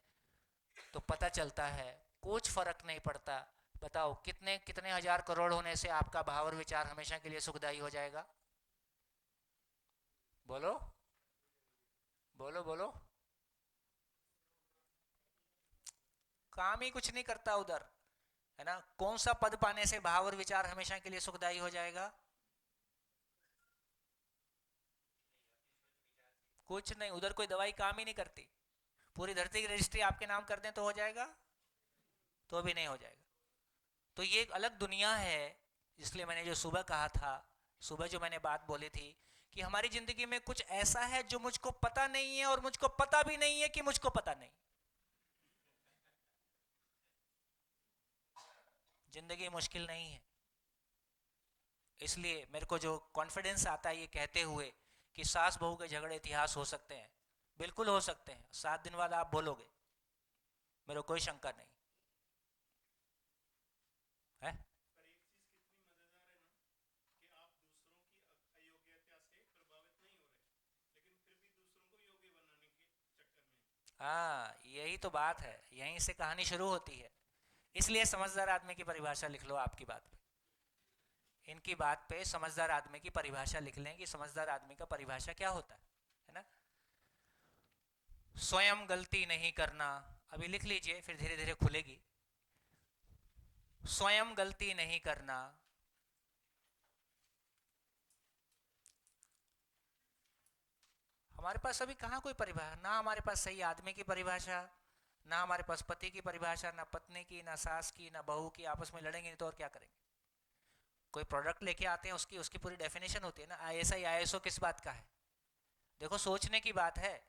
तो पता चलता है कुछ फर्क नहीं पड़ता। बताओ, कितने 1000 करोड़ होने से आपका भाव और विचार हमेशा के लिए सुखदायी हो जाएगा? बोलो बोलो बोलो। काम ही कुछ नहीं करता उधर, है ना? कौन सा पद पाने से भाव और विचार हमेशा के लिए सुखदायी हो जाएगा? कुछ नहीं, उधर कोई दवाई काम ही नहीं करती। पूरी धरती की रजिस्ट्री आपके नाम कर दें तो हो जाएगा? तो भी नहीं हो जाएगा। तो ये एक अलग दुनिया है। इसलिए मैंने जो सुबह कहा था, सुबह जो मैंने बात बोली थी कि हमारी जिंदगी में कुछ ऐसा है जो मुझको पता नहीं है और मुझको पता भी नहीं है कि मुझको पता नहीं। जिंदगी मुश्किल नहीं है। इसलिए मेरे को जो कॉन्फिडेंस आता है ये कहते हुए कि सास बहू के झगड़े इतिहास हो सकते हैं, बिल्कुल हो सकते हैं। 7 दिन बाद आप बोलोगे, मेरे कोई शंका नहीं है। हाँ, यही तो बात है, यहीं से कहानी शुरू होती है। इसलिए समझदार आदमी की परिभाषा लिख लो आपकी बात पे, इनकी बात पे समझदार आदमी की परिभाषा लिख लें कि समझदार आदमी का परिभाषा क्या होता है ना? स्वयं गलती नहीं करना, अभी लिख लीजिए फिर धीरे धीरे खुलेगी। स्वयं गलती नहीं करना, हमारे पास अभी कहाँ कोई परिभाषा, ना हमारे पास सही आदमी की परिभाषा, ना हमारे पास पति की परिभाषा, ना पत्नी की, ना सास की, ना बहू की। आपस में लड़ेंगे नहीं तो और क्या करेंगे? कोई प्रोडक्ट लेके आते हैं, उसकी पूरी डेफिनेशन होती है ना। ISI ISO किस बात का है? देखो, सोचने की बात है।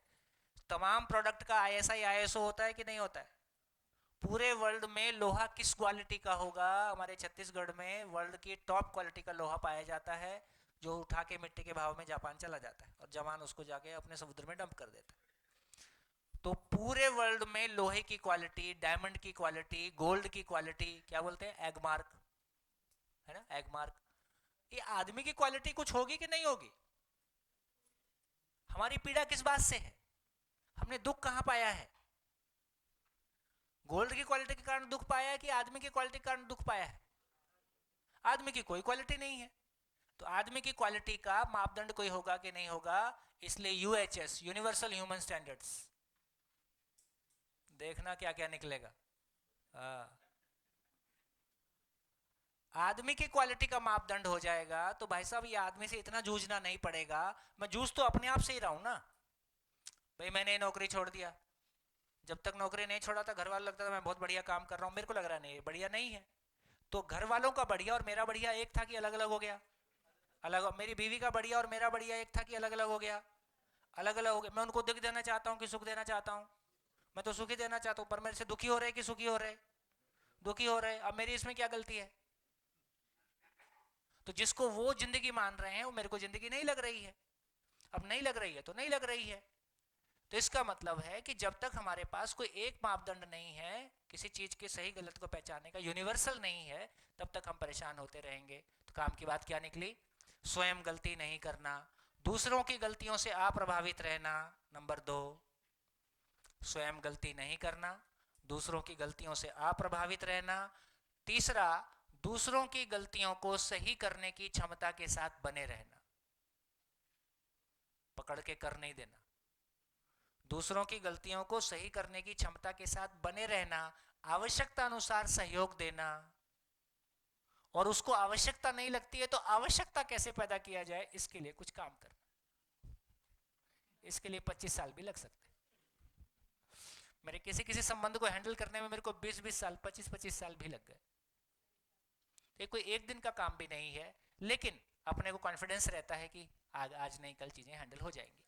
तमाम प्रोडक्ट का ISI ISO होता है कि नहीं होता है? पूरे वर्ल्ड में लोहा किस क्वालिटी का होगा? हमारे छत्तीसगढ़ में वर्ल्ड की टॉप क्वालिटी का लोहा पाया जाता है, जो उठा के मिट्टी के भाव में जापान चला जाता है और जापान उसको जाके अपने समुद्र में डंप कर देता है। तो पूरे वर्ल्ड में लोहे की क्वालिटी, डायमंड की क्वालिटी, गोल्ड की क्वालिटी, क्या बोलते हैं, एग मार्क, है ना, एग मार्क। ये आदमी की क्वालिटी कुछ होगी कि नहीं होगी? हमारी पीड़ा किस बात से है? हमने दुख कहां पाया है? गोल्ड की क्वालिटी के कारण दुख पाया है कि आदमी की क्वालिटी के कारण दुख पाया है? आदमी की कोई क्वालिटी नहीं है। तो आदमी की क्वालिटी का मापदंड कोई होगा कि नहीं होगा? इसलिए UHS, यूनिवर्सल ह्यूमन स्टैंडर्ड्स, देखना क्या क्या निकलेगा। आदमी की क्वालिटी का मापदंड हो जाएगा तो भाई साहब ये आदमी से इतना जूझना नहीं पड़ेगा। मैं जूझ तो अपने आप से ही रहा हूं ना भाई मैंने नौकरी छोड़ दिया, जब तक नौकरी नहीं छोड़ा था घर वालों लगता था मैं बहुत बढ़िया काम कर रहा हूँ, मेरे को लग रहा नहीं बढ़िया नहीं है। तो घर वालों का बढ़िया और मेरा बढ़िया एक था कि अलग अलग हो गया? अलग। मेरी बीवी का बढ़िया और मेरा बढ़िया एक था कि अलग अलग हो गया? अलग अलग हो गया। मैं उनको दुख देना चाहता हूँ कि सुख देना चाहता हूँ? मैं तो सुखी देना चाहता हूँ, पर मेरे से दुखी हो रहे कि सुखी हो रहे? दुखी हो रहे। अब मेरी इसमें क्या गलती है? तो जिसको वो जिंदगी मान रहे हैं वो मेरे को जिंदगी नहीं लग रही है। अब नहीं लग रही है तो नहीं लग रही है। तो इसका मतलब है कि जब तक हमारे पास कोई एक मापदंड नहीं है किसी चीज के सही गलत को पहचानने का, यूनिवर्सल नहीं है, तब तक हम परेशान होते रहेंगे। तो काम की बात क्या निकली? स्वयं गलती नहीं करना, दूसरों की गलतियों से अप्रभावित रहना। नंबर 2, स्वयं गलती नहीं करना, दूसरों की गलतियों से अप्रभावित रहना। तीसरा, दूसरों की गलतियों को सही करने की क्षमता के साथ बने रहना, पकड़ के कर नहीं देना। दूसरों की गलतियों को सही करने की क्षमता के साथ बने रहना, आवश्यकता अनुसार सहयोग देना, और उसको आवश्यकता नहीं लगती है तो आवश्यकता कैसे पैदा किया जाए इसके लिए कुछ काम करना। इसके लिए 25 साल भी लग सकते। मेरे किसी किसी संबंध को हैंडल करने में मेरे को 20-20 साल, 25-25 साल भी लग गए। ये कोई एक दिन का काम भी नहीं है, लेकिन अपने को कॉन्फिडेंस रहता है कि आज नहीं कल चीजें हैंडल हो जाएंगी।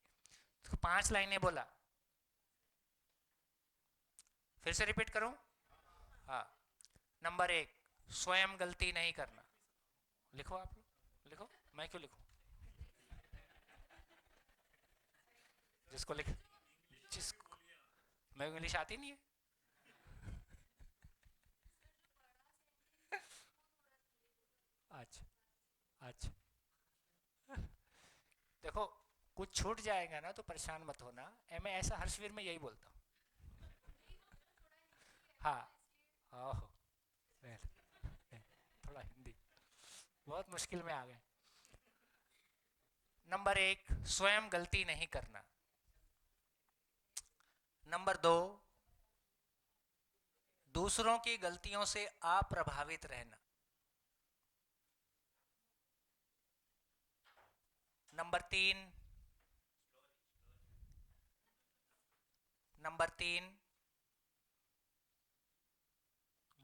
तो 5 लाइनें बोला, फिर से रिपीट करूं? हाँ। नंबर 1, स्वयं गलती नहीं करना। लिखो, आप लोग लिखो, मैं क्यों लिखूं? जिसको लिख, जिसको, मैं इंग्लिश आती नहीं है। अच्छा अच्छा। देखो, कुछ छूट जाएगा ना तो परेशान मत होना। मैं ऐसा हर शिविर में यही बोलता हूँ। हाँ, ओहो, थोड़ा हिंदी बहुत मुश्किल में आ गए। नंबर 1, स्वयं गलती नहीं करना। नंबर 2, दूसरों की गलतियों से अप्रभावित रहना। नंबर 3,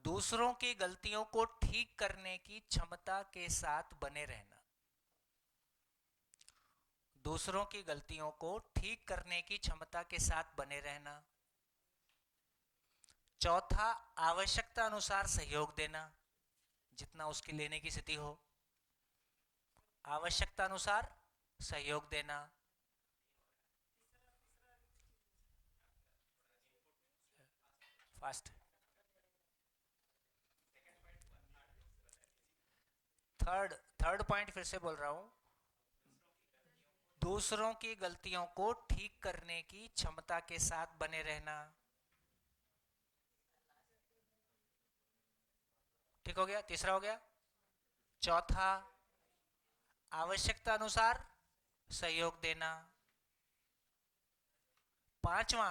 दूसरों की गलतियों को ठीक करने की क्षमता के साथ बने रहना। दूसरों की गलतियों को ठीक करने की क्षमता के साथ बने रहना। चौथा, आवश्यकता अनुसार सहयोग देना, जितना उसकी लेने की स्थिति हो, आवश्यकता अनुसार सहयोग देना। फास्ट। थर्ड पॉइंट फिर से बोल रहा हूं, दूसरों की गलतियों को ठीक करने की क्षमता के साथ बने रहना। ठीक हो गया? तीसरा हो गया। चौथा, आवश्यकता अनुसार सहयोग देना। पांचवा,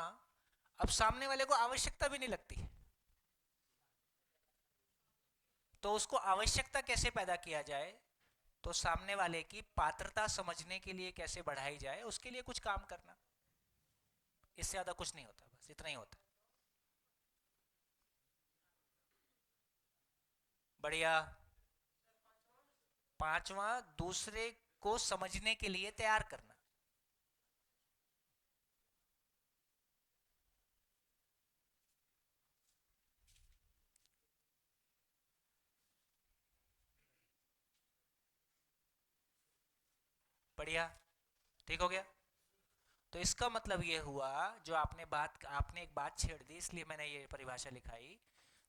अब सामने वाले को आवश्यकता भी नहीं लगती तो उसको आवश्यकता कैसे पैदा किया जाए, तो सामने वाले की पात्रता समझने के लिए कैसे बढ़ाई जाए, उसके लिए कुछ काम करना। इससे ज्यादा कुछ नहीं होता, बस इतना ही होता। बढ़िया। पांचवा, दूसरे को समझने के लिए तैयार करना। बढ़िया, ठीक हो गया। तो इसका मतलब ये हुआ, जो आपने एक बात छेड़ दी, इसलिए मैंने ये परिभाषा लिखाई।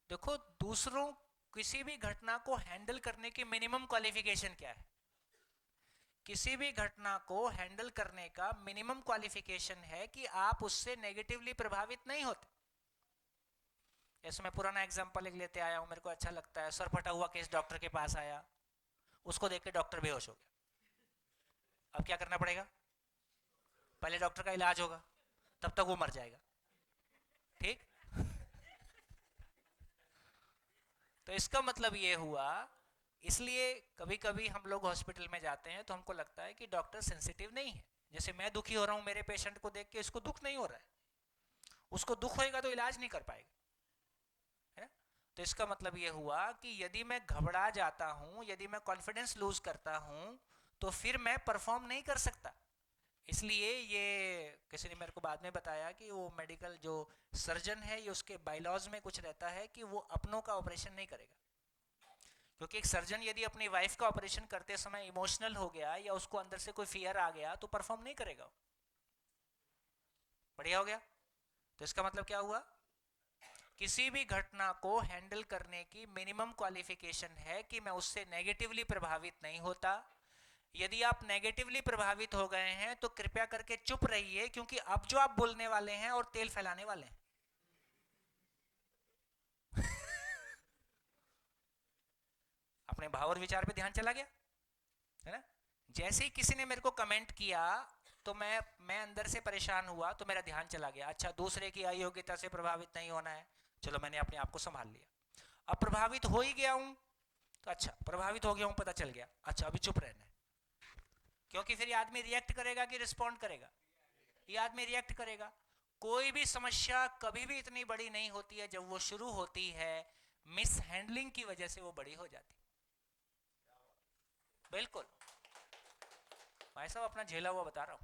देखो, दूसरों किसी भी घटना को हैंडल करने की मिनिमम क्वालिफिकेशन क्या है? किसी भी घटना को हैंडल करने का मिनिमम क्वालिफिकेशन है कि आप उससे नेगेटिवली प्रभावित नहीं होते। इसमें पुराना एग्जांपल एक लेते आया हूं, मेरे को अच्छा लगता है। सर फटा हुआ केस डॉक्टर के पास आया, उसको देख के डॉक्टर बेहोश हो गया। अब क्या करना पड़ेगा? पहले डॉक्टर का इलाज होगा, तब तक वो मर जाएगा। ठीक? तो इसका मतलब ये हुआ, इसलिए कभी कभी हम लोग हॉस्पिटल में जाते हैं तो हमको लगता है कि डॉक्टर सेंसिटिव नहीं है, जैसे मैं दुखी हो रहा हूं मेरे पेशेंट को देख के, इसको दुख नहीं हो रहा है, उसको दुख होएगा तो इलाज नहीं कर पाएगा, है ना। तो इसका मतलब ये हुआ कि यदि मैं घबरा जाता हूं, यदि मैं कॉन्फिडेंस लूज करता हूं, तो फिर मैं परफॉर्म नहीं कर सकता। इसलिए ये किसी ने मेरे को बाद में बताया कि वो मेडिकल जो सर्जन है, ये उसके बायलॉज में कुछ रहता है कि वो अपनों का ऑपरेशन नहीं करेगा, क्योंकि एक सर्जन यदि अपनी वाइफ का ऑपरेशन करते समय इमोशनल हो गया या उसको अंदर से कोई फियर आ गया तो परफॉर्म नहीं करेगा। बढ़िया हो गया। तो इसका मतलब क्या हुआ, किसी भी घटना को हैंडल करने की मिनिमम क्वालिफिकेशन है कि मैं उससे नेगेटिवली प्रभावित नहीं होता। यदि आप नेगेटिवली प्रभावित हो गए हैं तो कृपया करके चुप रहिए, क्योंकि अब जो आप बोलने वाले हैं और तेल फैलाने वाले हैं। अपने भाव और विचार पे ध्यान चला गया, है ना। जैसे ही किसी ने मेरे को कमेंट किया तो मैं अंदर से परेशान हुआ, तो मेरा ध्यान चला गया, अच्छा दूसरे की अयोग्यता से प्रभावित नहीं होना है, चलो मैंने अपने आप को संभाल लिया। अब प्रभावित हो ही गया हूं तो अच्छा प्रभावित हो गया हूं, पता चल गया, अच्छा अभी चुप रहना है, क्योंकि फिर ये आदमी रिएक्ट करेगा कि रिस्पॉन्ड करेगा, ये आदमी रिएक्ट करेगा। कोई भी समस्या कभी भी इतनी बड़ी नहीं होती है, जब वो शुरू होती है मिस हैंडलिंग की वजह से वो बड़ी हो जाती। बिल्कुल भाई साहब अपना झेला हुआ बता रहा हूं।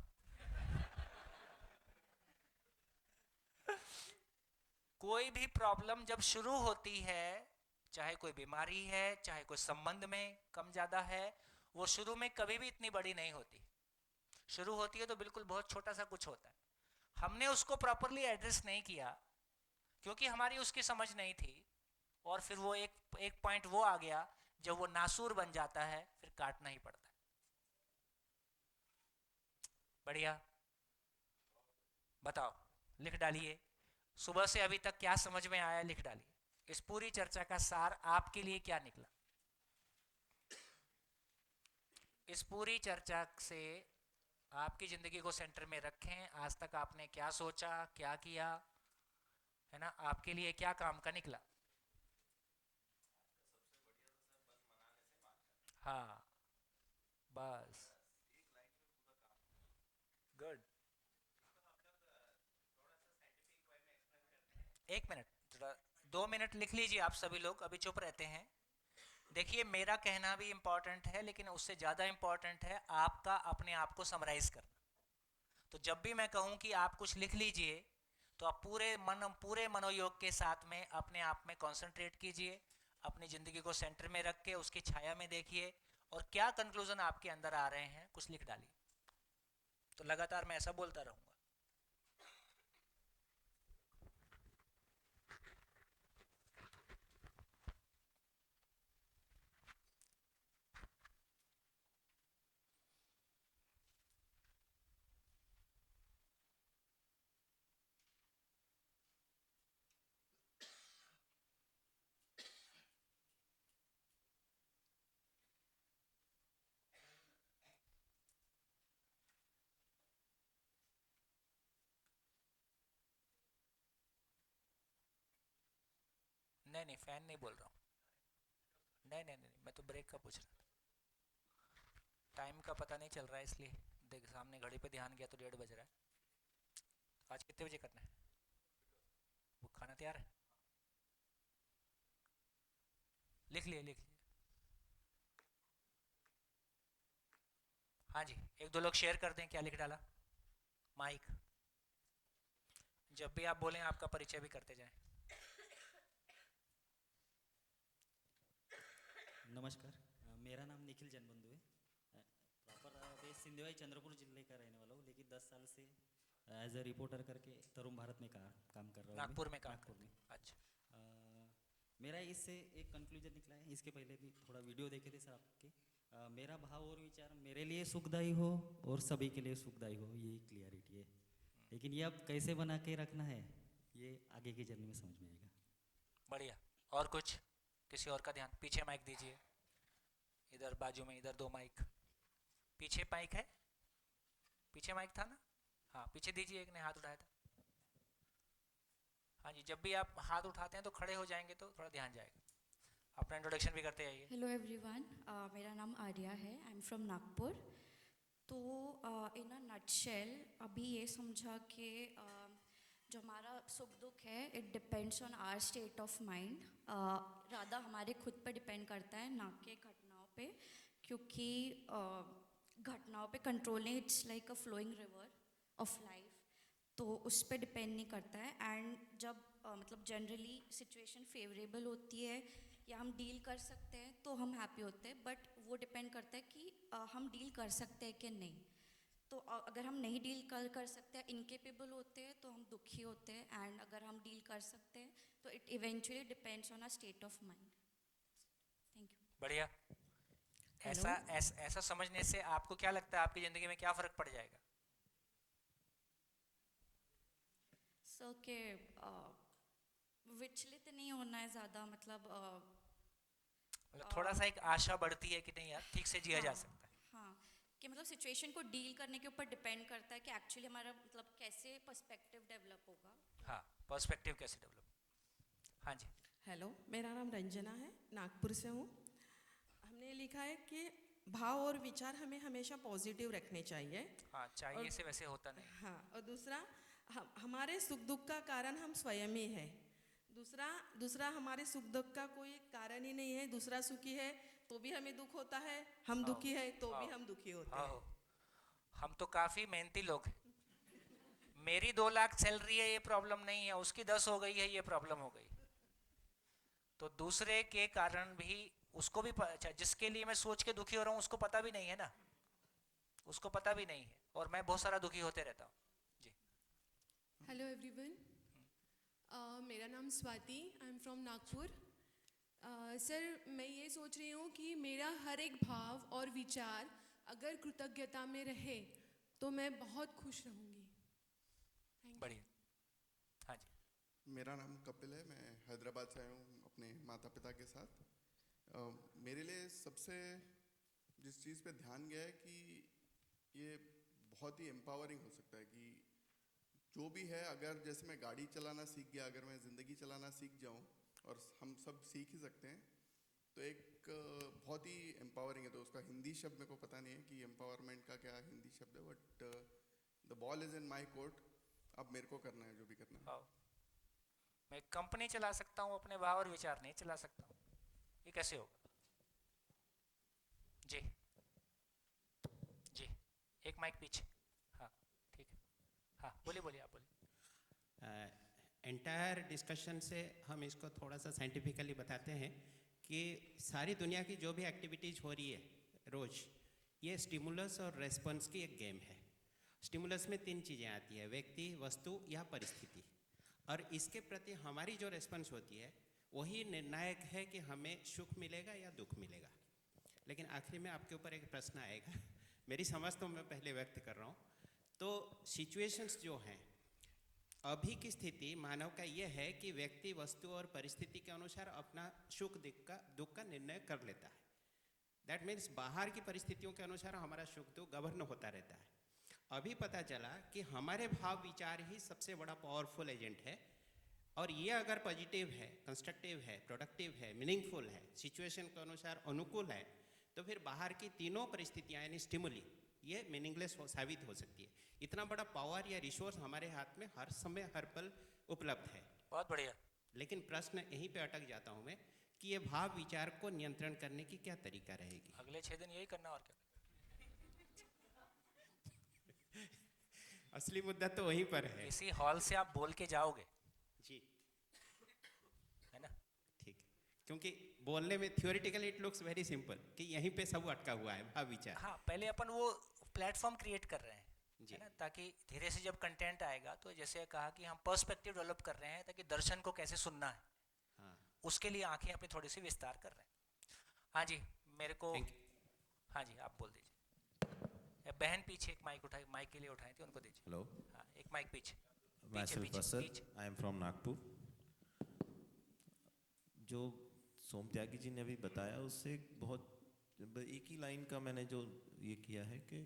कोई भी प्रॉब्लम जब शुरू होती है, चाहे कोई बीमारी है, चाहे कोई संबंध में कम ज्यादा है, वो शुरू में कभी भी इतनी बड़ी नहीं होती। शुरू होती है तो बिल्कुल बहुत छोटा सा कुछ होता है, हमने उसको प्रॉपरली एड्रेस नहीं किया क्योंकि हमारी उसकी समझ नहीं थी, और फिर वो एक पॉइंट वो आ गया जब वो नासूर बन जाता है, फिर काटना ही पड़ता है। बढ़िया, बताओ, लिख डालिए, सुबह से अभी तक क्या समझ में आया लिख डालिए। इस पूरी चर्चा का सार आपके लिए क्या निकला, इस पूरी चर्चा से आपकी जिंदगी को सेंटर में रखें, आज तक आपने क्या सोचा, क्या किया, है ना, आपके लिए क्या काम का निकला। हाँ बस, गुड। एक मिनट, थोड़ा 2 मिनट लिख लीजिए आप सभी लोग, अभी चुप रहते हैं। देखिए मेरा कहना भी इंपॉर्टेंट है, लेकिन उससे ज्यादा इंपॉर्टेंट है आपका अपने आप को समराइज करना। तो जब भी मैं कहूं कि आप कुछ लिख लीजिए, तो आप पूरे मनोयोग के साथ में अपने आप में कंसंट्रेट कीजिए, अपनी जिंदगी को सेंटर में रख के उसकी छाया में देखिए, और क्या कंक्लूजन आपके अंदर आ रहे हैं कुछ लिख डालिए। तो लगातार मैं ऐसा बोलता रहूंगा। नहीं नहीं, फैन नहीं बोल रहा हूँ, नहीं नहीं नहीं, मैं तो ब्रेक का पूछ रहा था। टाइम का पता नहीं चल रहा है, इसलिए देख सामने घड़ी पे ध्यान गया तो 1:30 बज रहा है। आज कितने बजे करना है, वो खाना तैयार है, लिख लिए लिख लिए। हाँ जी, एक दो लोग शेयर कर दें क्या लिख डाला। माइक, जब भी आप बोलें आपका परिचय भी करते जाएं। नमस्कार, मेरा नाम निखिल जनबंधु है। प्रॉपर बेस सिंधेवाई चंद्रपुर जिले का रहने वाला हूँ, लेकिन 10 साल से एज ए रिपोर्टर करके तरुण भारत में काम कर रहा हूँ। नागपुर में काम नागपुर में। अच्छा, मेरा इससे एक कंक्लूजन निकला है, इसके पहले भी थोड़ा वीडियो देखे थे सर आपके। मेरा भाव और विचार मेरे लिए सुखदायी हो और सभी के लिए सुखदायी हो, ये क्लियरिटी है। लेकिन ये अब कैसे बना के रखना है, ये आगे की जर्नी में समझ में आएगा। बढ़िया। और कुछ, किसी और का ध्यान, पीछे माइक दीजिए, इधर बाजू में, इधर 2 माइक, पीछे माइक है, पीछे माइक था ना, हाँ पीछे दीजिए, एक ने हाथ उठाया था। हाँ जी, जब भी आप हाथ उठाते हैं तो खड़े हो जाएंगे तो थोड़ा ध्यान जाएगा। अपना इंट्रोडक्शन भी करते जाइए। हेलो एवरीवन, मेरा नाम आर्या है, आई एम फ्रॉम नागपुर। तो इन अ नटशेल अभी ये समझा कि जो हमारा सुख दुख है it depends on our state of mind, ज़्यादा हमारे खुद पे डिपेंड करता है ना कि घटनाओं पे, क्योंकि घटनाओं पे कंट्रोल नहीं, it's like a flowing river of life, तो उस पर डिपेंड नहीं करता है। एंड जब मतलब जनरली सिचुएशन फेवरेबल होती है या हम डील कर सकते हैं तो हम हैप्पी होते हैं, बट वो डिपेंड करता है कि हम डील कर सकते हैं कि नहीं। तो अगर हम नहीं डील कर सकते हैं, इनकेपेबल होते हैं, तो हम दुखी होते हैं, एंड अगर हम डील कर सकते हैं तो it eventually depends on a state of mind. Thank you. बढ़िया। ऐसा समझने से आपको क्या लगता है आपकी ज़िंदगी में क्या फ़र्क पड़ जाएगा? सो के विचलित नहीं होना है ज़्यादा, मतलब थोड़ा सा एक आशा बढ़ती है कि नहीं यार ठीक से जिया जा हाँ, सकता है। हाँ, कि मतलब सिचुएशन को डील करने के ऊपर डिपेंड करता है कि एक्चुअली हमारा मतलब कैसे पर्सपेक्टिव डेवलप होगा। हाँ, पर्सपेक्टिव कैसे डेवलप। हाँ जी। हेलो, मेरा नाम रंजना है, नागपुर से हूँ। हमने लिखा है कि भाव और विचार हमें हमेशा पॉजिटिव रखने चाहिए। हाँ, चाहिए से वैसे होता नहीं। हाँ, और दूसरा हमारे सुख दुख का कारण हम स्वयं ही है। दूसरा हमारे सुख दुख का कोई कारण ही नहीं है। दूसरा सुखी है तो भी हमें दुख होता है, हम दुखी है तो भी हम दुखी होते हैं। हम तो काफ़ी मेहनती लोग हैं। मेरी 2 लाख सैलरी है ये प्रॉब्लम नहीं है, उसकी 10 हो गई है ये प्रॉब्लम हो गई। तो दूसरे के कारण भी उसको भी अच्छा, जिसके लिए मैं सोच के दुखी हो रहा हूँ उसको पता भी नहीं है ना, उसको पता भी नहीं है, और मैं बहुत सारा दुखी होते रहता हूँ जी। हेलो एवरीवन, मेरा नाम Swati, I am from Nagpur. Sir, मैं ये सोच रही हूँ कि मेरा हर एक भाव और विचार अगर कृतज्ञता में रहे तो मैं बहुत खुश रहूँगी। बढ़िया। हाँ जी। मेरा नाम कपिल है, मैं हैदराबाद से आया हूँ अपने माता पिता के साथ। मेरे लिए सबसे जिस चीज़ पे ध्यान गया है कि ये बहुत ही एम्पावरिंग हो सकता है कि जो भी है, अगर जैसे मैं गाड़ी चलाना सीख गया, अगर मैं ज़िंदगी चलाना सीख जाऊँ, और हम सब सीख ही सकते हैं, तो एक बहुत ही एम्पावरिंग है। तो उसका हिंदी शब्द मेरे को पता नहीं है कि एम्पावरमेंट का क्या हिंदी शब्द है, but the ball is in my court. अब मेरे को करना है जो भी करना है। मैं कंपनी चला सकता हूँ, अपने भाव और विचार नहीं चला सकता हूँ, ये कैसे होगा? जी जी, एक माइक पीछे। हाँ ठीक है, हाँ बोलिए बोलिए, आप बोलिए। एंटायर डिस्कशन से हम इसको थोड़ा सा साइंटिफिकली बताते हैं कि सारी दुनिया की जो भी एक्टिविटीज़ हो रही है रोज़, ये स्टिमुलस और रेस्पॉन्स की एक गेम है। स्टिमुलस में 3 चीज़ें आती है, व्यक्ति, वस्तु या परिस्थिति, और इसके प्रति हमारी जो रेस्पॉन्स होती है वही निर्णायक है कि हमें सुख मिलेगा या दुख मिलेगा। लेकिन आखिरी में आपके ऊपर एक प्रश्न आएगा, मेरी समझ तो मैं पहले व्यक्त कर रहा हूँ। तो सिचुएशंस जो हैं, अभी की स्थिति मानव का ये है कि व्यक्ति, वस्तु और परिस्थिति के अनुसार अपना सुख दुख का निर्णय कर लेता है। दैट मीन्स बाहर की परिस्थितियों के अनुसार हमारा सुख दुख गवर्न होता रहता है। अभी पता चला कि हमारे भाव विचार ही सबसे बड़ा पावरफुल एजेंट है, और ये अगर पॉजिटिव है, कंस्ट्रक्टिव है, प्रोडक्टिव है, मीनिंगफुल है, सिचुएशन के अनुसार अनुकूल है, तो फिर बाहर की तीनों परिस्थितियाँ यानी स्टिमुली ये मीनिंगलेस साबित हो सकती है। इतना बड़ा पावर या रिसोर्स हमारे हाथ में हर समय हर पल उपलब्ध है। बहुत बढ़िया। लेकिन प्रश्न यहीं पे अटक जाता हूँ मैं कि ये भाव विचार को नियंत्रण करने की क्या तरीका रहेगी? अगले 6 दिन यही करना, और क्या। असली मुद्दा तो वहीं पर है। इसी हॉल से आप बोल के जाओगे जी, है ना? ठीक है, क्योंकि बोलने में theoretically it looks very simple कि यहीं पे सब अटका हुआ है भाव विचार। हाँ, पहले अपन वो प्लेटफॉर्म क्रिएट कर रहे हैं, है ना, ताकि धीरे से जब कंटेंट आएगा तो जैसे कहा कि हम पर्सपेक्टिव डेवलप कर रहे हैं ताकि दर्शन को कैसे सुनना है, हाँ, उसके लिए आंखें अपनी थोड़ी सी विस्तार कर रहे हैं। हाँ जी, मेरे को, हाँ जी आप बोल दीजिए। बहन पीछे एक माइक उठाई, माइक के लिए उठाई थी, उनको दीजिए। हेलो, हाँ, एक माइक पीछे myself Asad, I am from Nagpur. जो सोम त्यागी जी ने अभी बताया उससे एक ही लाइन का मैंने जो ये किया है कि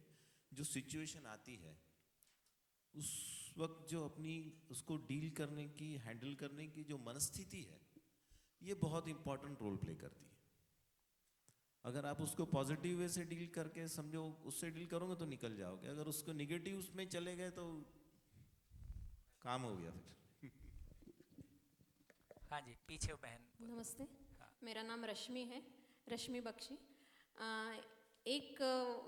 जो सिचुएशन आती है उस वक्त जो अपनी उसको डील करने की, हैंडल करने की जो मनस्थिति है, ये बहुत इंपॉर्टेंट रोल प्ले करती है। अगर आप उसको पॉजिटिव वे से डील करके समझो, उससे डील करोगे तो निकल जाओगे। अगर उसको निगेटिव उसमें चले गए तो काम हो गया फिर। हाँ जी, पीछे वो बहन। नमस्ते, हाँ। मेरा नाम रश्मि है, रश्मि बख्शी। एक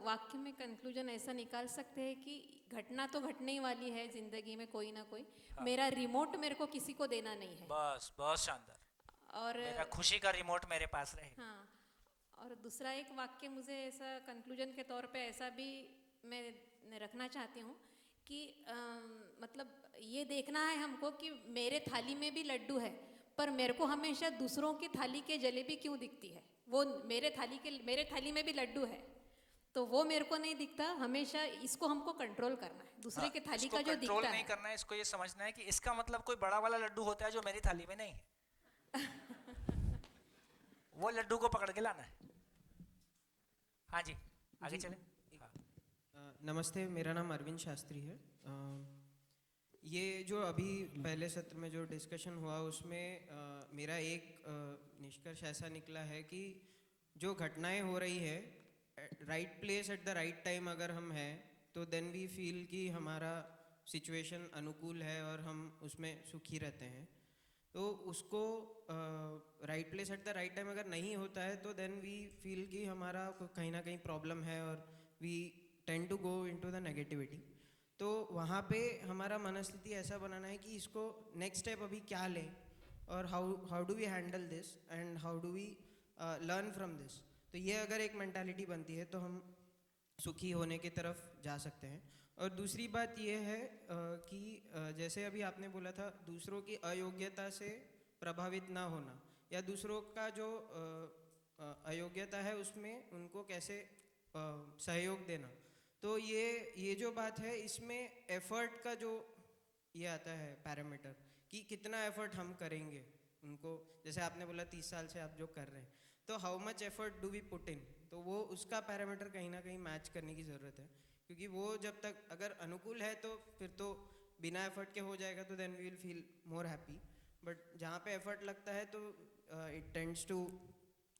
वाक्य में कंक्लूजन ऐसा निकाल सकते हैं कि घटना तो घटने ही वाली है ज़िंदगी में कोई ना कोई। हाँ। मेरा रिमोट मेरे को किसी को देना नहीं है। बस, बहुत शानदार। और मेरा खुशी का रिमोट मेरे पास रहे। हाँ, और दूसरा एक वाक्य मुझे ऐसा कंक्लूजन के तौर पे ऐसा भी मैं रखना चाहती हूँ कि मतलब ये देखना है हमको कि मेरे थाली में भी लड्डू है, पर मेरे को हमेशा दूसरों की थाली के जलेबी क्यों दिखती है। वो मेरे थाली में भी लड्डू है तो वो मेरे को नहीं दिखता। हमेशा इसको हमको कंट्रोल करना है, दूसरे के थाली का जो दिखता नहीं है। करना है, इसको ये समझना है कि इसका मतलब कोई बड़ा वाला लड्डू होता है जो मेरी थाली में नहीं है। वो लड्डू को पकड़ के लाना है। हाँ जी, आगे चले। नमस्ते, मेरा नाम अरविंद शास्त्री है। ये जो अभी पहले सत्र में जो डिस्कशन हुआ उसमें मेरा एक निष्कर्ष ऐसा निकला है कि जो घटनाएं हो रही है, right place at the right time अगर हम हैं तो देन वी फील कि हमारा सिचुएशन अनुकूल है और हम उसमें सुखी रहते हैं। तो उसको right place at the right time अगर नहीं होता है तो देन वी फील कि हमारा कहीं ना कहीं प्रॉब्लम है और we tend to go into the negativity. तो वहाँ पे हमारा मनस्थिति ऐसा बनाना है कि इसको नेक्स्ट स्टेप अभी क्या लें और how do we handle this and how do we learn from this. तो ये अगर एक मेंटालिटी बनती है तो हम सुखी होने की तरफ जा सकते हैं। और दूसरी बात ये है कि जैसे अभी आपने बोला था दूसरों की अयोग्यता से प्रभावित ना होना या दूसरों का जो अयोग्यता है उसमें उनको कैसे सहयोग देना। तो ये जो बात है इसमें एफर्ट का जो ये आता है पैरामीटर कि कितना एफर्ट हम करेंगे उनको, जैसे आपने बोला 30 साल से आप जो कर रहे हैं तो how much effort do we put in, तो वो उसका पैरामीटर कहीं ना कहीं मैच करने की ज़रूरत है। क्योंकि वो जब तक अगर अनुकूल है तो फिर तो बिना एफर्ट के हो जाएगा तो then we will feel more happy. But जहाँ पे एफर्ट लगता है तो it tends to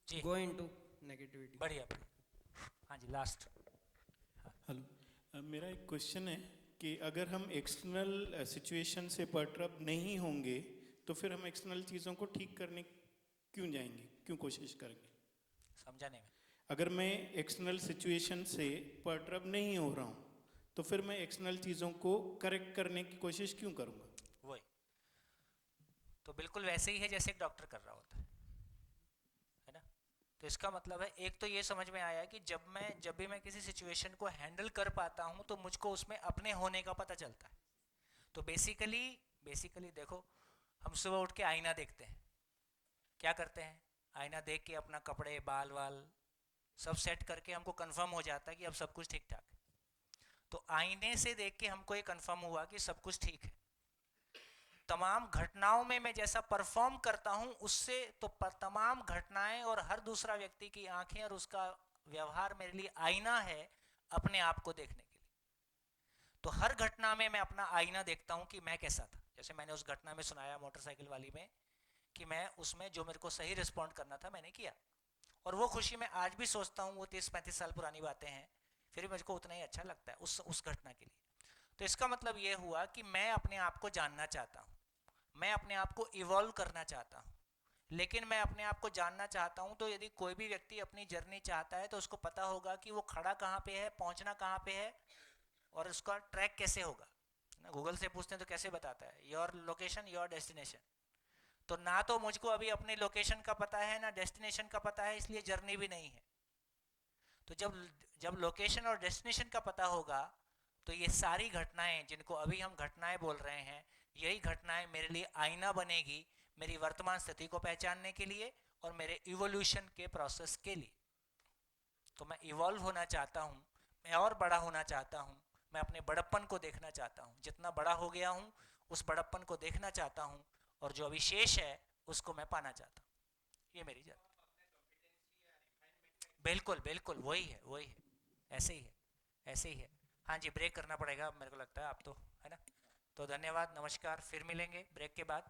go into negativity. बढ़िया। हाँ जी, लास्ट। हेलो, मेरा एक क्वेश्चन है कि अगर हम एक्सटर्नल सिचुएशन से परटर्ब नहीं होंगे तो फिर हम एक्सटर्नल चीज़ों को ठीक करने क्यों जाएंगे, क्यों कोशिश करेंगे? समझाने में अगर मैं एक्सटर्नल सिचुएशन से परटर्ब नहीं हो रहा हूँ तो फिर मैं एक्सटर्नल चीज़ों को करेक्ट करने की कोशिश क्यों करूँगा? वही तो बिल्कुल वैसे ही है जैसे एक डॉक्टर कर रहा होता है ना। तो इसका मतलब है एक तो ये समझ में आया कि जब भी मैं किसी सिचुएशन को हैंडल कर पाता हूँ तो मुझको उसमें अपने होने का पता चलता है। तो बेसिकली देखो, हम सुबह उठ के आईना देखते हैं, क्या करते हैं? आईना देख के अपना कपड़े बाल वाल सब सेट करके हमको कंफर्म हो जाता है कि अब सब कुछ ठीक ठाक है। तो आईने से देख के हमको ये कंफर्म हुआ कि सब कुछ ठीक है। तमाम घटनाओं में मैं जैसा परफॉर्म करता हूं उससे तो तमाम घटनाएं और हर दूसरा व्यक्ति की आंखें और उसका व्यवहार मेरे लिए आईना है अपने आप को देखने के लिए। तो हर घटना में मैं अपना आईना देखता हूं कि मैं कैसा था। जैसे मैंने उस घटना में सुनाया मोटरसाइकिल वाली में कि मैं उसमें जो मेरे को सही रिस्पॉन्ड करना था मैंने किया, और वो खुशी मैं आज भी सोचता हूँ। वो 30-35 साल पुरानी बातें हैं, फिर भी मुझको उतना ही अच्छा लगता है उस घटना के लिए। तो इसका मतलब ये हुआ कि मैं अपने आप को जानना चाहता हूँ, मैं अपने आप को इवॉल्व करना चाहता हूँ। लेकिन मैं अपने आप को जानना चाहता हूँ तो यदि कोई भी व्यक्ति अपनी जर्नी चाहता है तो उसको पता होगा कि वो खड़ा कहाँ पे है, पहुँचना कहाँ पे है और उसका ट्रैक कैसे होगा ना। गूगल से पूछते हैं तो कैसे बताता है? Your location your destination. तो ना तो मुझको अभी अपनी लोकेशन का पता है ना डेस्टिनेशन का पता है, इसलिए जर्नी भी नहीं है। तो जब लोकेशन और डेस्टिनेशन का पता होगा तो ये सारी घटनाएं जिनको अभी हम घटनाएं बोल रहे हैं, यही घटनाएं मेरे लिए आईना बनेगी मेरी वर्तमान स्थिति को पहचानने के लिए और मेरे इवोल्यूशन के प्रोसेस के लिए। तो मैं इवॉल्व होना चाहता हूँ, मैं और बड़ा होना चाहता हूँ, मैं अपने बड़प्पन को देखना चाहता हूँ। जितना बड़ा हो गया हूँ उस बड़प्पन को देखना चाहता हूँ और जो अभी शेष है उसको मैं पाना चाहता हूँ। ये मेरी जर्नी। बिल्कुल वही है, ऐसे ही है। हाँ जी, ब्रेक करना पड़ेगा मेरे को लगता है, आप तो है ना। तो धन्यवाद, नमस्कार, फिर मिलेंगे ब्रेक के बाद।